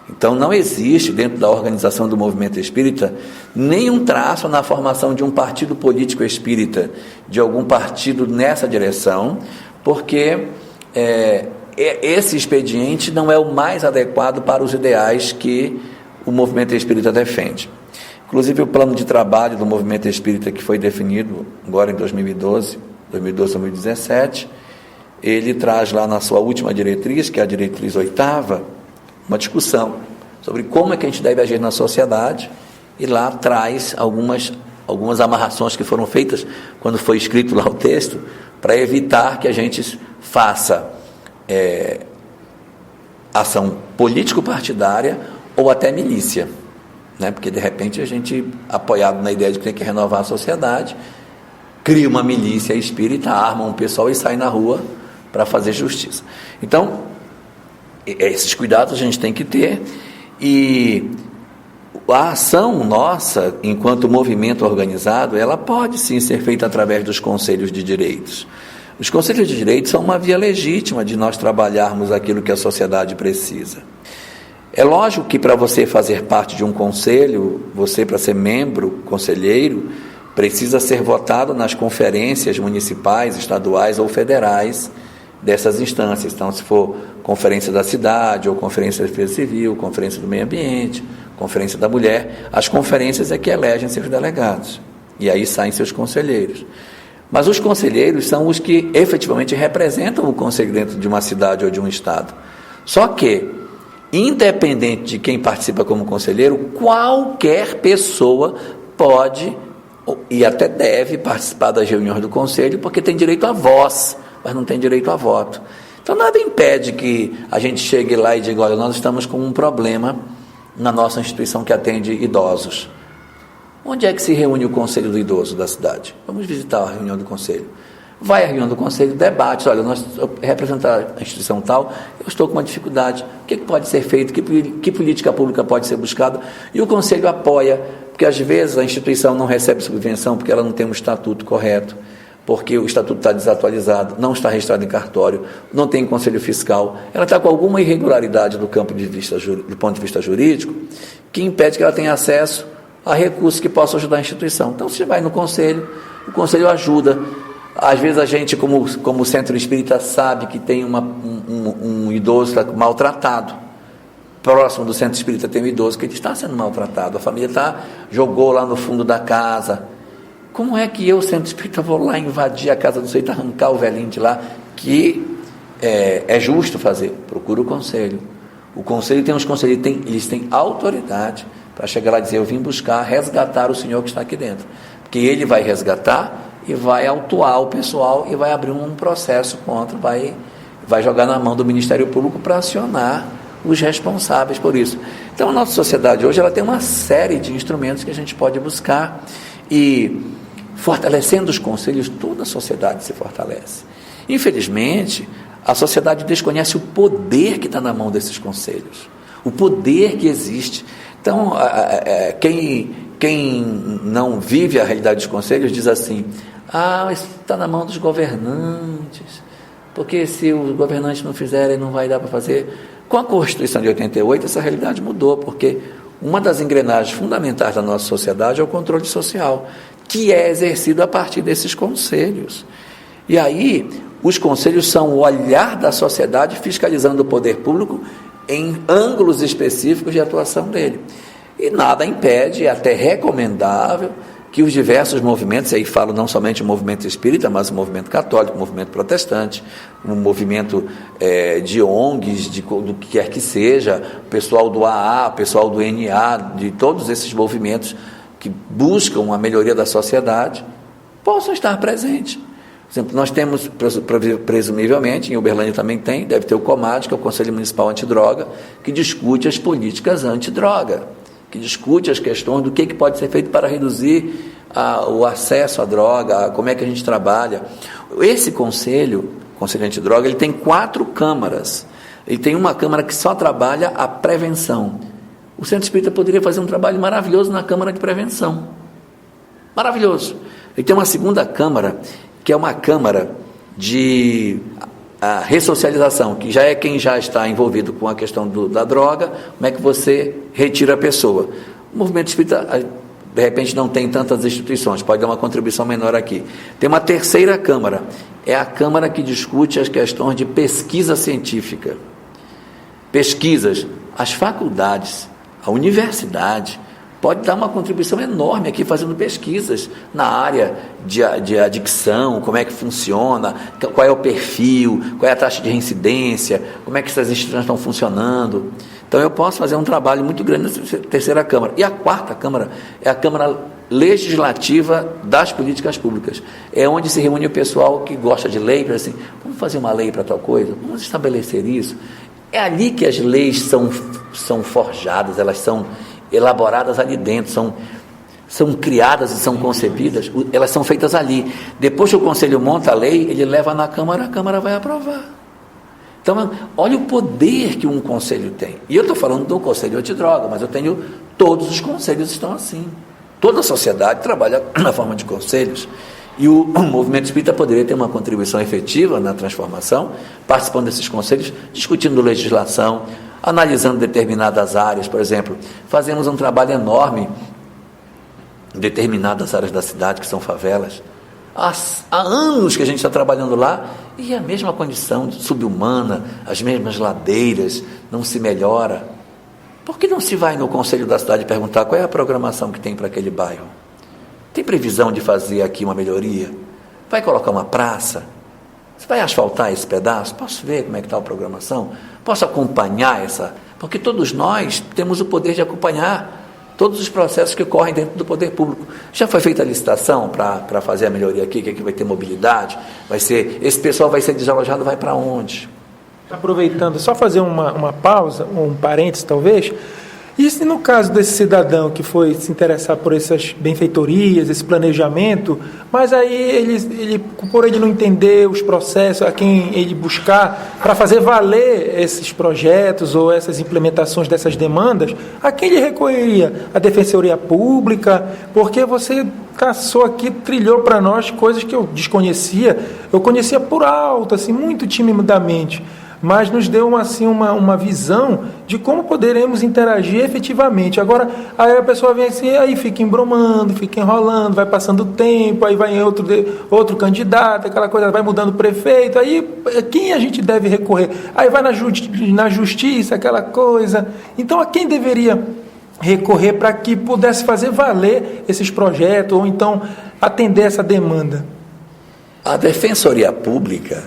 Então não existe dentro da organização do movimento espírita nenhum traço na formação de um partido político espírita, de algum partido nessa direção, porque esse expediente não é o mais adequado para os ideais que o movimento espírita defende. Inclusive o plano de trabalho do movimento espírita que foi definido agora em 2012-2017, ele traz lá na sua última diretriz, que é a diretriz 8ª, uma discussão sobre como é que a gente deve agir na sociedade, e lá traz algumas amarrações que foram feitas quando foi escrito lá o texto, para evitar que a gente faça ação político-partidária ou até milícia, né? Porque de repente a gente, apoiado na ideia de que tem que renovar a sociedade, cria uma milícia espírita, arma um pessoal e sai na rua para fazer justiça. Então, esses cuidados a gente tem que ter, e a ação nossa, enquanto movimento organizado, ela pode sim ser feita através dos conselhos de direitos. Os conselhos de direitos são uma via legítima de nós trabalharmos aquilo que a sociedade precisa. É lógico que para você fazer parte de um conselho, você, para ser membro, conselheiro, precisa ser votado nas conferências municipais, estaduais ou federais dessas instâncias. Então, se for conferência da cidade, ou conferência da defesa civil, conferência do meio ambiente, conferência da mulher, as conferências é que elegem seus delegados, e aí saem seus conselheiros. Mas os conselheiros são os que efetivamente representam o conselho dentro de uma cidade ou de um estado. Só que, independente de quem participa como conselheiro, qualquer pessoa pode e até deve participar das reuniões do conselho, porque tem direito à voz, mas não tem direito a voto. Então nada impede que a gente chegue lá e diga: olha, nós estamos com um problema na nossa instituição que atende idosos. Onde é que se reúne o conselho do idoso da cidade? Vamos visitar a reunião do conselho. Vai à reunião do conselho, debate: olha, nós representar a instituição tal, eu estou com uma dificuldade, o que pode ser feito, que política pública pode ser buscada, e o conselho apoia, porque às vezes a instituição não recebe subvenção porque ela não tem um estatuto correto, porque o estatuto está desatualizado, não está registrado em cartório, não tem conselho fiscal, ela está com alguma irregularidade do ponto de vista jurídico, que impede que ela tenha acesso a recursos que possam ajudar a instituição. Então, você vai no conselho, o conselho ajuda. Às vezes a gente, como centro espírita, sabe que tem um idoso maltratado. Próximo do centro espírita tem um idoso que está sendo maltratado, a família jogou lá no fundo da casa. Como é que eu, centro espírita, vou lá invadir a casa do sujeito, arrancar o velhinho de lá? Que é justo fazer. Procura o conselho. O conselho tem uns conselheiros, eles têm autoridade para chegar lá e dizer: eu vim buscar resgatar o senhor que está aqui dentro. Porque ele vai resgatar e vai autuar o pessoal e vai abrir um processo contra, vai jogar na mão do Ministério Público para acionar os responsáveis por isso. Então, a nossa sociedade hoje ela tem uma série de instrumentos que a gente pode buscar, e fortalecendo os conselhos, toda a sociedade se fortalece. Infelizmente, a sociedade desconhece o poder que está na mão desses conselhos, o poder que existe. Então, quem não vive a realidade dos conselhos diz assim: isso está na mão dos governantes, porque se os governantes não fizerem, não vai dar para fazer. Com a Constituição de 88, essa realidade mudou, porque uma das engrenagens fundamentais da nossa sociedade é o controle social, que é exercido a partir desses conselhos. E aí, os conselhos são o olhar da sociedade fiscalizando o poder público em ângulos específicos de atuação dele. E nada impede, é até recomendável, que os diversos movimentos, aí falo não somente o movimento espírita, mas o movimento católico, o movimento protestante, o movimento de ONGs, do que quer que seja, o pessoal do AA, o pessoal do NA, de todos esses movimentos que buscam a melhoria da sociedade, possam estar presentes. Por exemplo, nós temos, presumivelmente, em Uberlândia também deve ter o COMAD, que é o Conselho Municipal Antidroga, que discute as políticas antidroga, que discute as questões do que pode ser feito para reduzir o acesso à droga, como é que a gente trabalha. Esse Conselho Antidroga, ele tem 4 câmaras. Ele tem uma câmara que só trabalha a prevenção. O Centro Espírita poderia fazer um trabalho maravilhoso na Câmara de Prevenção. Maravilhoso. Ele tem uma segunda câmara, que é uma câmara de ressocialização, que já é quem já está envolvido com a questão da droga, como é que você retira a pessoa. O movimento espírita, de repente, não tem tantas instituições, pode dar uma contribuição menor aqui. Tem uma terceira câmara, é a câmara que discute as questões de pesquisa científica. Pesquisas, as faculdades, a universidade, pode dar uma contribuição enorme aqui fazendo pesquisas na área de adicção, como é que funciona, qual é o perfil, qual é a taxa de reincidência, como é que essas instituições estão funcionando. Então eu posso fazer um trabalho muito grande nessa terceira Câmara. E a quarta Câmara é a Câmara Legislativa das Políticas Públicas. É onde se reúne o pessoal que gosta de lei, para assim, vamos fazer uma lei para tal coisa, vamos estabelecer isso. É ali que as leis são forjadas, elas são elaboradas ali dentro, são criadas e são concebidas, elas são feitas ali. Depois que o Conselho monta a lei, ele leva na Câmara, a Câmara vai aprovar. Então, olha o poder que um conselho tem. E eu estou falando do Conselho Antidroga, mas eu tenho, todos os conselhos estão assim. Toda a sociedade trabalha na forma de conselhos. E o movimento espírita poderia ter uma contribuição efetiva na transformação, participando desses conselhos, discutindo legislação, analisando determinadas áreas. Por exemplo, fazemos um trabalho enorme em determinadas áreas da cidade, que são favelas. Há anos que a gente está trabalhando lá e a mesma condição subhumana, as mesmas ladeiras, não se melhora. Por que não se vai no conselho da cidade perguntar qual é a programação que tem para aquele bairro? Tem previsão de fazer aqui uma melhoria? Vai colocar uma praça? Você vai asfaltar esse pedaço? Posso ver como é que está a programação? Posso acompanhar essa? Porque todos nós temos o poder de acompanhar todos os processos que ocorrem dentro do poder público. Já foi feita a licitação para fazer a melhoria aqui, que aqui vai ter mobilidade, esse pessoal vai ser desalojado, vai para onde? Aproveitando, só fazer uma pausa, um parênteses talvez. E se no caso desse cidadão que foi se interessar por essas benfeitorias, esse planejamento, mas aí ele por ele não entender os processos, a quem ele buscar para fazer valer esses projetos ou essas implementações dessas demandas, a quem ele recorreria? A Defensoria Pública? Porque você caçou aqui, trilhou para nós coisas que eu desconhecia, eu conhecia por alto, assim, muito timidamente, mas nos deu uma visão de como poderemos interagir efetivamente. Agora, aí a pessoa vem assim, aí fica embromando, fica enrolando, vai passando o tempo, aí vai em outro candidato, aquela coisa, vai mudando o prefeito, aí quem a gente deve recorrer? Aí vai na justiça, aquela coisa. Então, a quem deveria recorrer para que pudesse fazer valer esses projetos, ou então atender essa demanda? A Defensoria Pública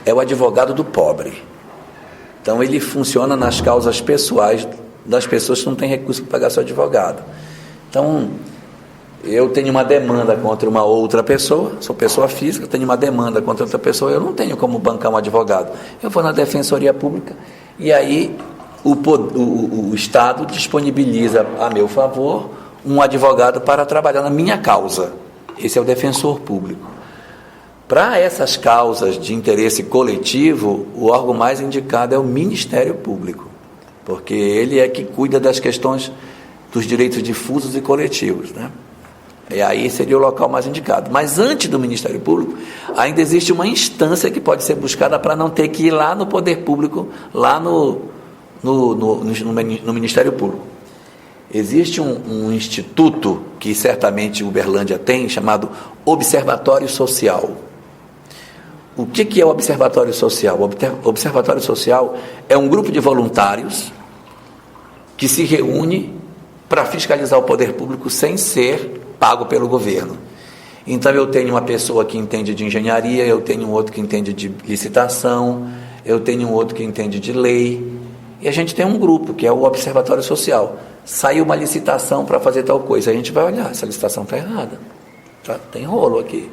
é o advogado do pobre. Então, ele funciona nas causas pessoais das pessoas que não têm recurso para pagar seu advogado. Então, eu tenho uma demanda contra uma outra pessoa, sou pessoa física, tenho uma demanda contra outra pessoa, eu não tenho como bancar um advogado. Eu vou na Defensoria Pública e aí o Estado disponibiliza a meu favor um advogado para trabalhar na minha causa. Esse é o defensor público. Para essas causas de interesse coletivo, o órgão mais indicado é o Ministério Público, porque ele é que cuida das questões dos direitos difusos e coletivos, né? E aí seria o local mais indicado. Mas antes do Ministério Público, ainda existe uma instância que pode ser buscada para não ter que ir lá no Poder Público, lá no Ministério Público. Existe um instituto que certamente Uberlândia tem, chamado Observatório Social. O que é o Observatório Social? O Observatório Social é um grupo de voluntários que se reúne para fiscalizar o poder público sem ser pago pelo governo. Então, eu tenho uma pessoa que entende de engenharia, eu tenho um outro que entende de licitação, eu tenho um outro que entende de lei, e a gente tem um grupo, que é o Observatório Social. Saiu uma licitação para fazer tal coisa, a gente vai olhar, essa licitação está errada, tem rolo aqui.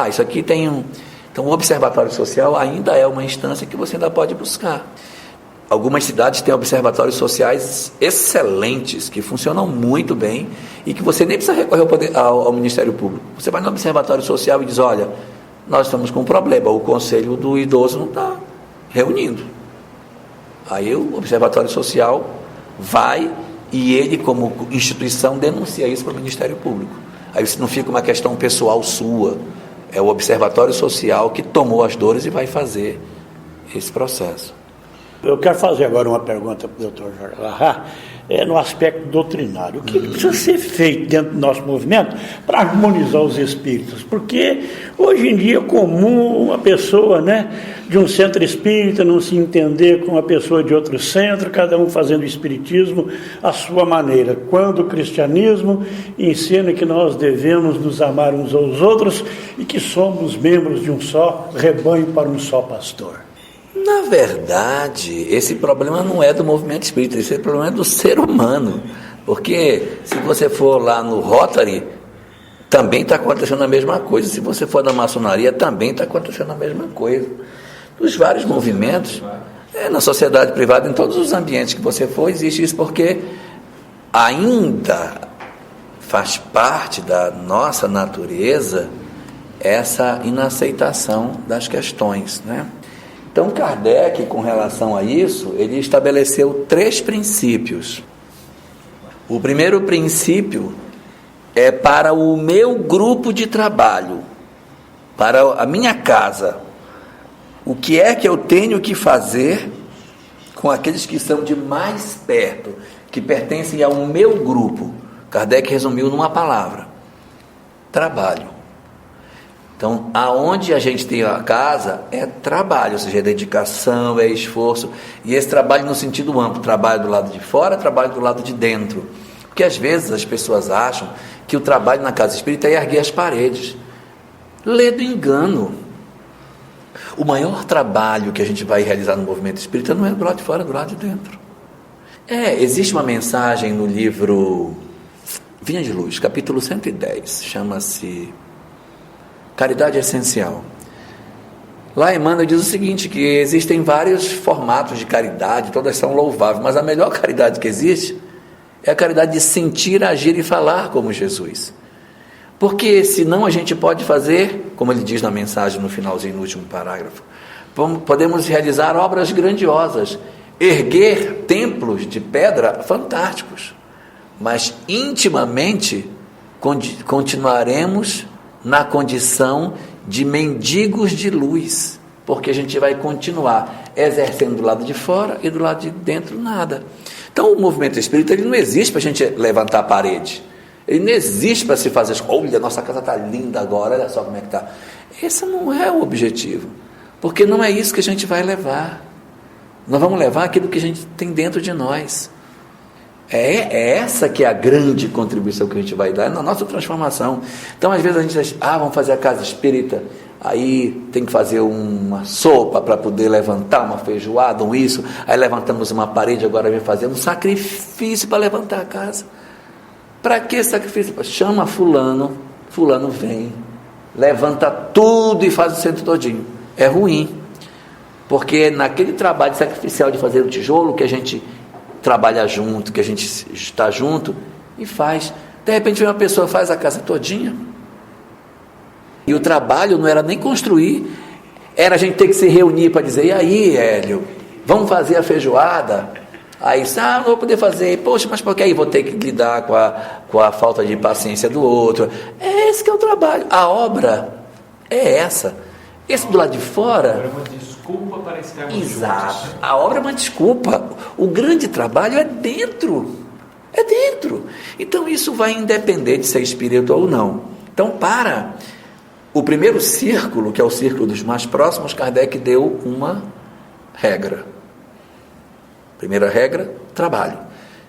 Isso aqui tem um... Então, o Observatório Social ainda é uma instância que você ainda pode buscar. Algumas cidades têm observatórios sociais excelentes, que funcionam muito bem e que você nem precisa recorrer ao Ministério Público. Você vai no Observatório Social e diz, olha, nós estamos com um problema, o Conselho do Idoso não está reunindo. Aí o Observatório Social vai e ele, como instituição, denuncia isso para o Ministério Público. Aí isso não fica uma questão pessoal sua. É o Observatório Social que tomou as dores e vai fazer esse processo. Eu quero fazer agora uma pergunta para o Dr. Jorge Larrat, no aspecto doutrinário. O que precisa ser feito dentro do nosso movimento para harmonizar os espíritos? Porque hoje em dia é comum uma pessoa, de um centro espírita não se entender com uma pessoa de outro centro, cada um fazendo o espiritismo à sua maneira. Quando o cristianismo ensina que nós devemos nos amar uns aos outros e que somos membros de um só rebanho para um só pastor. Na verdade, esse problema não é do movimento espírita, esse problema é do ser humano. Porque se você for lá no Rotary, também está acontecendo a mesma coisa. Se você for da maçonaria, também está acontecendo a mesma coisa. Nos vários movimentos, na sociedade privada, em todos os ambientes que você for, existe isso, porque ainda faz parte da nossa natureza essa inaceitação das questões, né? Então Kardec, com relação a isso, ele estabeleceu 3 princípios. O primeiro princípio é para o meu grupo de trabalho, para a minha casa. O que é que eu tenho que fazer com aqueles que são de mais perto, que pertencem ao meu grupo? Kardec resumiu numa palavra: trabalho. Então, aonde a gente tem a casa é trabalho, ou seja, é dedicação, é esforço, e esse trabalho no sentido amplo, trabalho do lado de fora, trabalho do lado de dentro, porque às vezes as pessoas acham que o trabalho na casa espírita é erguer as paredes. Lê do engano. O maior trabalho que a gente vai realizar no movimento espírita não é do lado de fora, é do lado de dentro. Existe uma mensagem no livro Vinha de Luz, capítulo 110, chama-se Caridade Essencial. Lá Emmanuel diz o seguinte, que existem vários formatos de caridade, todas são louváveis, mas a melhor caridade que existe é a caridade de sentir, agir e falar como Jesus. Porque senão a gente pode fazer, como ele diz na mensagem no finalzinho, no último parágrafo, podemos realizar obras grandiosas, erguer templos de pedra fantásticos, mas intimamente continuaremos na condição de mendigos de luz, porque a gente vai continuar exercendo do lado de fora e do lado de dentro nada. Então o movimento espírita ele não existe para a gente levantar a parede, ele não existe para se fazer, olha, nossa casa está linda agora, olha só como é que está. Esse não é o objetivo, porque não é isso que a gente vai levar. Nós vamos levar aquilo que a gente tem dentro de nós. É essa que é a grande contribuição que a gente vai dar na nossa transformação. Então às vezes a gente diz, vamos fazer a casa espírita, aí tem que fazer uma sopa para poder levantar uma feijoada, isso, aí levantamos uma parede, agora vem fazer um sacrifício para levantar a casa. Para que sacrifício? Chama fulano vem, levanta tudo e faz o centro todinho. É ruim, porque naquele trabalho sacrificial de fazer o tijolo, que a gente trabalha junto, que a gente está junto e faz, de repente uma pessoa faz a casa todinha, e o trabalho não era nem construir, era a gente ter que se reunir para dizer, e aí Hélio, vamos fazer a feijoada? Aí, não vou poder fazer, poxa, mas porque aí vou ter que lidar com a falta de paciência do outro. Esse que é o trabalho, a obra é essa. Esse do lado de fora é uma desculpa para estarmos exato, juntos. a obra é uma desculpa, o grande trabalho é dentro, então isso vai independer de ser espírito ou não. Então para o primeiro círculo, que é o círculo dos mais próximos, Kardec deu uma regra. Primeira regra, trabalho.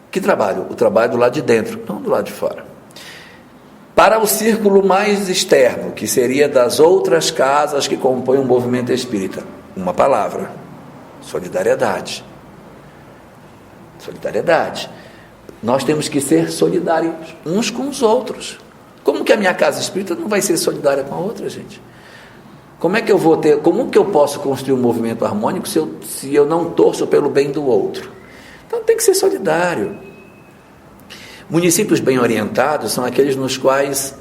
Que trabalho? O trabalho do lado de dentro, não do lado de fora. Para o círculo mais externo, que seria das outras casas que compõem o movimento espírita, uma palavra: solidariedade. Solidariedade. Nós temos que ser solidários uns com os outros. Como que a minha casa espírita não vai ser solidária com a outra, gente? Como que eu posso construir um movimento harmônico se eu não torço pelo bem do outro? Então tem que ser solidário. Municípios bem orientados são aqueles nos quais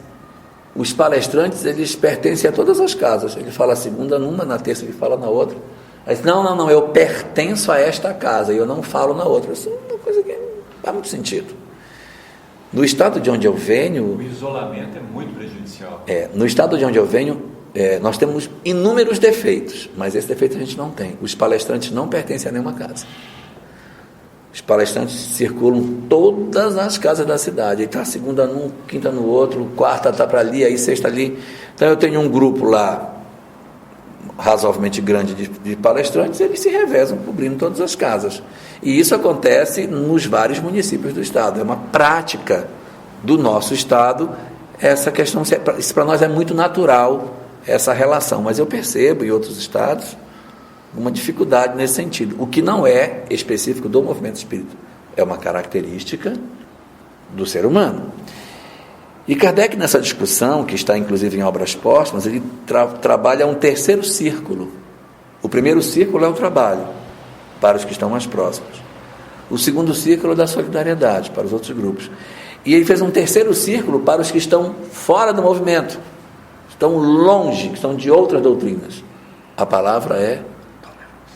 os palestrantes eles pertencem a todas as casas. Ele fala a segunda numa, na terça ele fala na outra. Aí diz, não, eu pertenço a esta casa e eu não falo na outra. Isso é uma coisa que não faz muito sentido. No estado de onde eu venho... O isolamento é muito prejudicial. No estado de onde eu venho, nós temos inúmeros defeitos, mas esse defeito a gente não tem. Os palestrantes não pertencem a nenhuma casa. Os palestrantes circulam todas as casas da cidade. Aí está segunda num, quinta no outro, quarta está para ali, aí sexta ali. Então eu tenho um grupo lá razoavelmente grande de palestrantes, eles se revezam cobrindo todas as casas. E isso acontece nos vários municípios do estado. É uma prática do nosso estado essa questão. Isso para nós é muito natural, essa relação. Mas eu percebo em outros estados uma dificuldade nesse sentido, o que não é específico do movimento espírita, é uma característica do ser humano. E Kardec, nessa discussão, que está inclusive em Obras Póstumas, ele trabalha um terceiro círculo. O primeiro círculo é o trabalho, para os que estão mais próximos. O segundo círculo é da solidariedade, para os outros grupos. E ele fez um terceiro círculo para os que estão fora do movimento, estão longe, que estão de outras doutrinas. A palavra é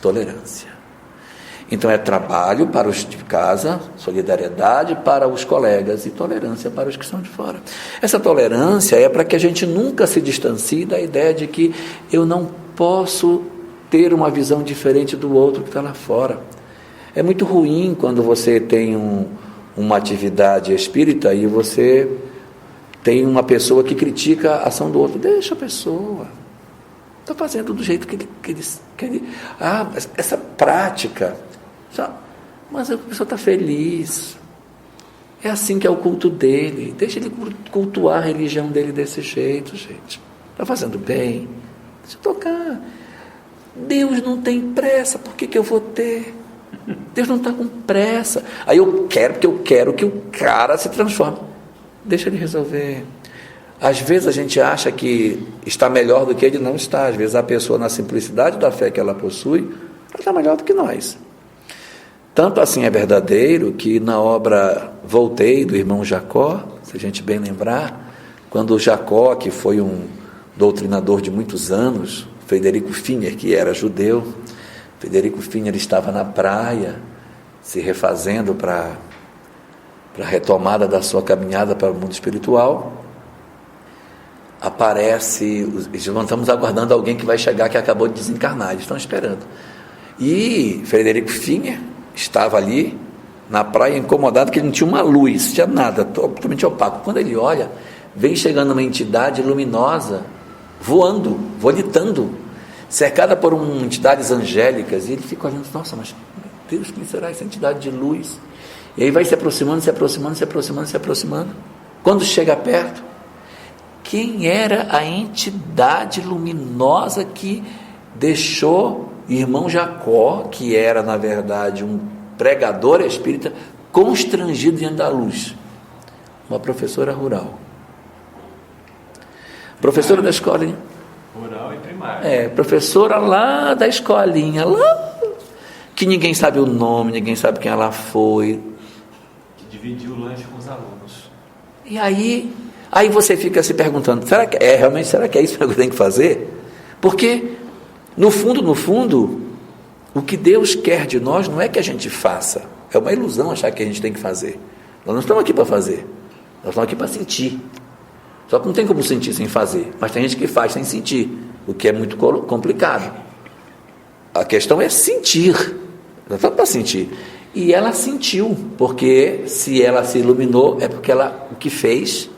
tolerância. Então é trabalho para os de casa, solidariedade para os colegas e tolerância para os que estão de fora. Essa tolerância é para que a gente nunca se distancie da ideia de que eu não posso ter uma visão diferente do outro que está lá fora. É muito ruim quando você tem uma atividade espírita e você tem uma pessoa que critica a ação do outro. Deixa a pessoa. Está fazendo do jeito que ele... essa prática... Mas a pessoa está feliz. É assim que é o culto dele. Deixa ele cultuar a religião dele desse jeito, gente. Está fazendo bem. Deixa eu tocar. Deus não tem pressa. Por que eu vou ter? Deus não está com pressa. Aí eu quero, porque eu quero que o cara se transforme. Deixa ele resolver. Às vezes a gente acha que está melhor do que ele não está. Às vezes a pessoa, na simplicidade da fé que ela possui, ela está melhor do que nós. Tanto assim é verdadeiro que na obra Voltei, do irmão Jacó, se a gente bem lembrar, quando Jacó, que foi um doutrinador de muitos anos, Frederico Finer, que era judeu, Frederico Finer estava na praia, se refazendo para a retomada da sua caminhada para o mundo espiritual, aparece, nós estamos aguardando alguém que vai chegar, que acabou de desencarnar, eles estão esperando. E Frederico Finer estava ali na praia incomodado, que ele não tinha uma luz, não tinha nada, totalmente opaco. Quando ele olha, vem chegando uma entidade luminosa, voando, volitando, cercada por entidades angélicas, e ele fica olhando, nossa, mas meu Deus, quem será essa entidade de luz? E aí vai se aproximando, se aproximando, se aproximando, se aproximando. Quando chega perto, quem era a entidade luminosa que deixou irmão Jacó, que era na verdade um pregador espírita, constrangido diante da luz? Uma professora rural, professora da escolinha rural e primária, professora lá da escolinha lá, que ninguém sabe o nome, ninguém sabe quem ela foi, que dividiu o lanche com os alunos. E aí você fica se perguntando, será que é isso que eu tenho que fazer? Porque no fundo, o que Deus quer de nós não é que a gente faça. É uma ilusão achar que a gente tem que fazer. Nós não estamos aqui para fazer. Nós estamos aqui para sentir. Só que não tem como sentir sem fazer. Mas tem gente que faz sem sentir, o que é muito complicado. A questão é sentir. Nós estamos para sentir. E ela sentiu, porque se ela se iluminou, é porque ela o que fez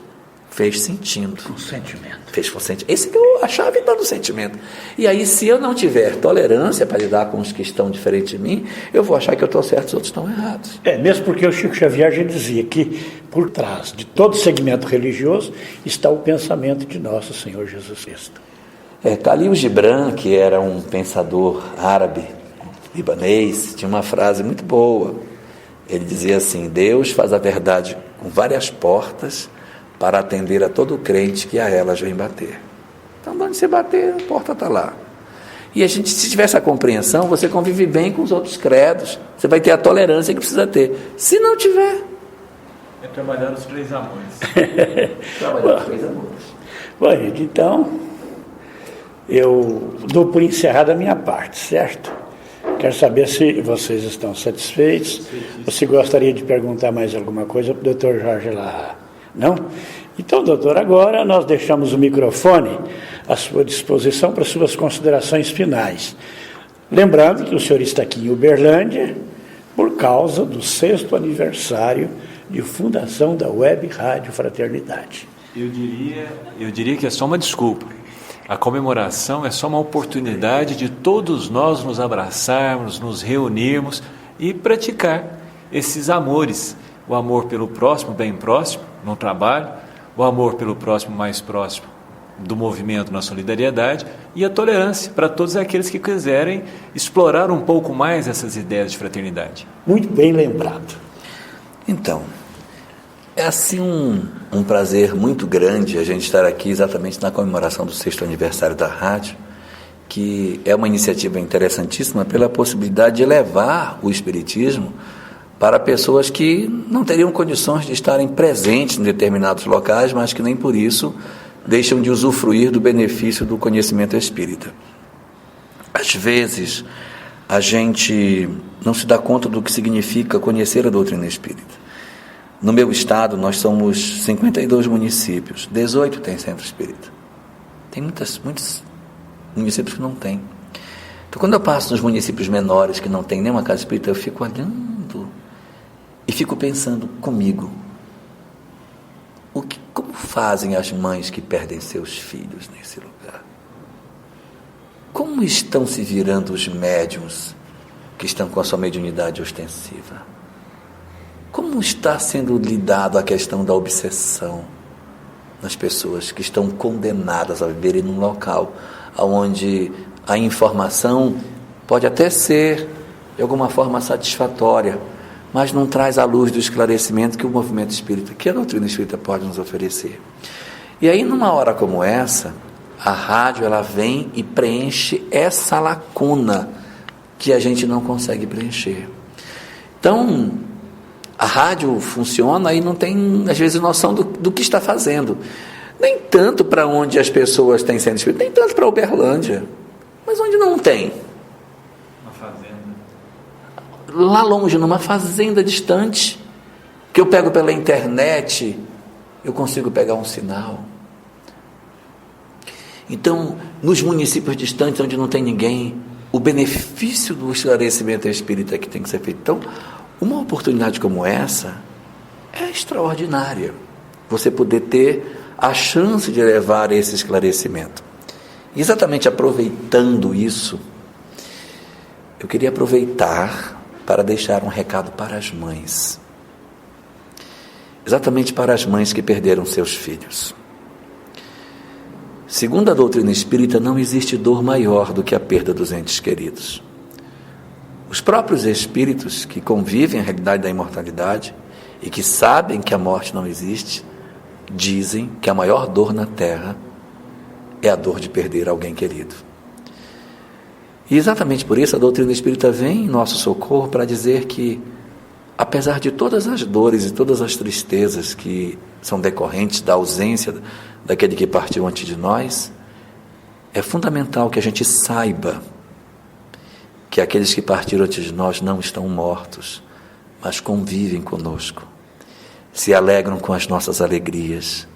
sentindo. Com sentimento. Fez com sentimento. Esse que é a chave do sentimento. E aí, se eu não tiver tolerância para lidar com os que estão diferentes de mim, eu vou achar que eu estou certo e os outros estão errados. Mesmo porque o Chico Xavier já dizia que por trás de todo segmento religioso está o pensamento de nosso Senhor Jesus Cristo. Khalil Gibran, que era um pensador árabe, libanês, tinha uma frase muito boa. Ele dizia assim: Deus faz a verdade com várias portas para atender a todo crente que a elas vem bater. Então, onde você bater, a porta está lá. E a gente, se tiver essa compreensão, você convive bem com os outros credos, você vai ter a tolerância que precisa ter. Se não tiver... É trabalhar os 3 amores. Trabalhar os 3 amores. Bom, gente, então, eu dou por encerrada a minha parte, certo? Quero saber se vocês estão satisfeitos, ou se gostaria de perguntar mais alguma coisa para o Dr. Jorge Larra. Não? Então, doutor, agora nós deixamos o microfone à sua disposição para suas considerações finais. Lembrando que o senhor está aqui em Uberlândia por causa do 6º aniversário de fundação da Web Rádio Fraternidade. Eu diria que é só uma desculpa. A comemoração é só uma oportunidade de todos nós nos abraçarmos, nos reunirmos e praticar esses amores. O amor pelo próximo, bem próximo, no trabalho, o amor pelo próximo, mais próximo do movimento na solidariedade, e a tolerância para todos aqueles que quiserem explorar um pouco mais essas ideias de fraternidade. Muito bem lembrado. Então, é assim um prazer muito grande a gente estar aqui exatamente na comemoração do 6º aniversário da rádio, que é uma iniciativa interessantíssima pela possibilidade de levar o Espiritismo para pessoas que não teriam condições de estarem presentes em determinados locais, mas que nem por isso deixam de usufruir do benefício do conhecimento espírita. Às vezes, a gente não se dá conta do que significa conhecer a doutrina espírita. No meu estado, nós somos 52 municípios, 18 tem centro espírita. Tem muitos municípios que não tem. Então, quando eu passo nos municípios menores que não tem nenhuma casa espírita, eu fico olhando e fico pensando comigo, como fazem as mães que perdem seus filhos nesse lugar? Como estão se virando os médiuns que estão com a sua mediunidade ostensiva? Como está sendo lidado a questão da obsessão nas pessoas que estão condenadas a viverem num local onde a informação pode até ser, de alguma forma, satisfatória, mas não traz à luz do esclarecimento que o movimento espírita, que a doutrina espírita pode nos oferecer. E aí, numa hora como essa, a rádio ela vem e preenche essa lacuna que a gente não consegue preencher. Então, a rádio funciona e não tem, às vezes, noção do que está fazendo. Nem tanto para onde as pessoas têm centro espírita, nem tanto para Uberlândia, mas onde não tem. Uma fazenda. Lá longe, numa fazenda distante, que eu pego pela internet, eu consigo pegar um sinal. Então, nos municípios distantes, onde não tem ninguém, o benefício do esclarecimento espírita que tem que ser feito. Então, uma oportunidade como essa é extraordinária. Você poder ter a chance de levar esse esclarecimento. E exatamente aproveitando isso, eu queria aproveitar para deixar um recado para as mães. Exatamente para as mães que perderam seus filhos. Segundo a doutrina espírita, não existe dor maior do que a perda dos entes queridos. Os próprios espíritos que convivem a realidade da imortalidade e que sabem que a morte não existe, dizem que a maior dor na Terra é a dor de perder alguém querido. E exatamente por isso a doutrina espírita vem em nosso socorro para dizer que, apesar de todas as dores e todas as tristezas que são decorrentes da ausência daquele que partiu antes de nós, é fundamental que a gente saiba que aqueles que partiram antes de nós não estão mortos, mas convivem conosco, se alegram com as nossas alegrias,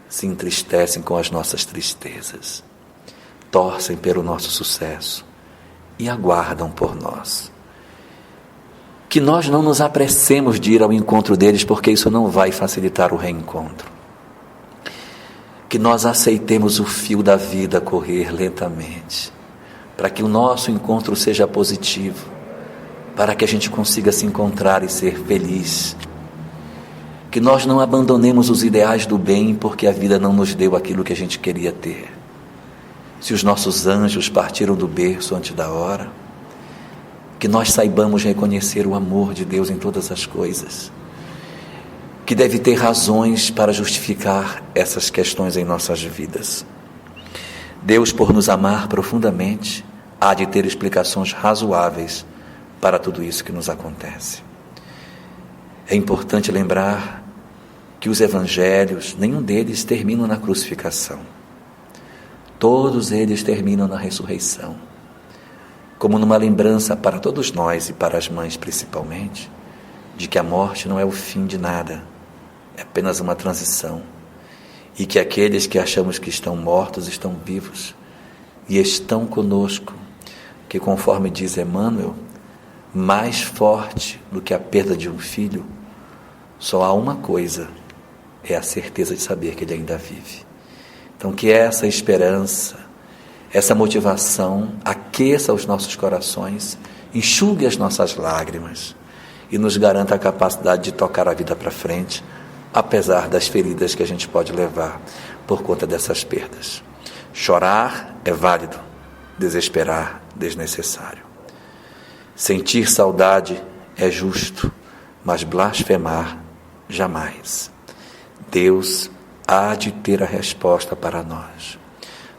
se entristecem com as nossas tristezas, torcem pelo nosso sucesso e aguardam por nós. Que nós não nos apressemos de ir ao encontro deles, porque isso não vai facilitar o reencontro. Que nós aceitemos o fio da vida correr lentamente, para que o nosso encontro seja positivo, para que a gente consiga se encontrar e ser feliz. Que nós não abandonemos os ideais do bem, porque a vida não nos deu aquilo que a gente queria ter. Se os nossos anjos partiram do berço antes da hora, que nós saibamos reconhecer o amor de Deus em todas as coisas, que deve ter razões para justificar essas questões em nossas vidas. Deus, por nos amar profundamente, há de ter explicações razoáveis para tudo isso que nos acontece. É importante lembrar que os evangelhos, nenhum deles termina na crucificação. Todos eles terminam na ressurreição, como numa lembrança para todos nós e para as mães principalmente, de que a morte não é o fim de nada, é apenas uma transição, e que aqueles que achamos que estão mortos estão vivos e estão conosco, que conforme diz Emmanuel, mais forte do que a perda de um filho, só há uma coisa, é a certeza de saber que ele ainda vive. Então, que essa esperança, essa motivação aqueça os nossos corações, enxugue as nossas lágrimas e nos garanta a capacidade de tocar a vida para frente, apesar das feridas que a gente pode levar por conta dessas perdas. Chorar é válido, desesperar desnecessário. Sentir saudade é justo, mas blasfemar jamais. Deus há de ter a resposta para nós.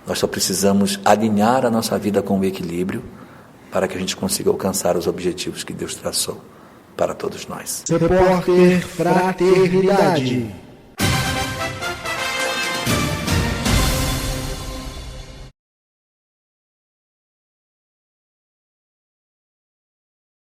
Nós só precisamos alinhar a nossa vida com o equilíbrio para que a gente consiga alcançar os objetivos que Deus traçou para todos nós. Repórter Fraternidade.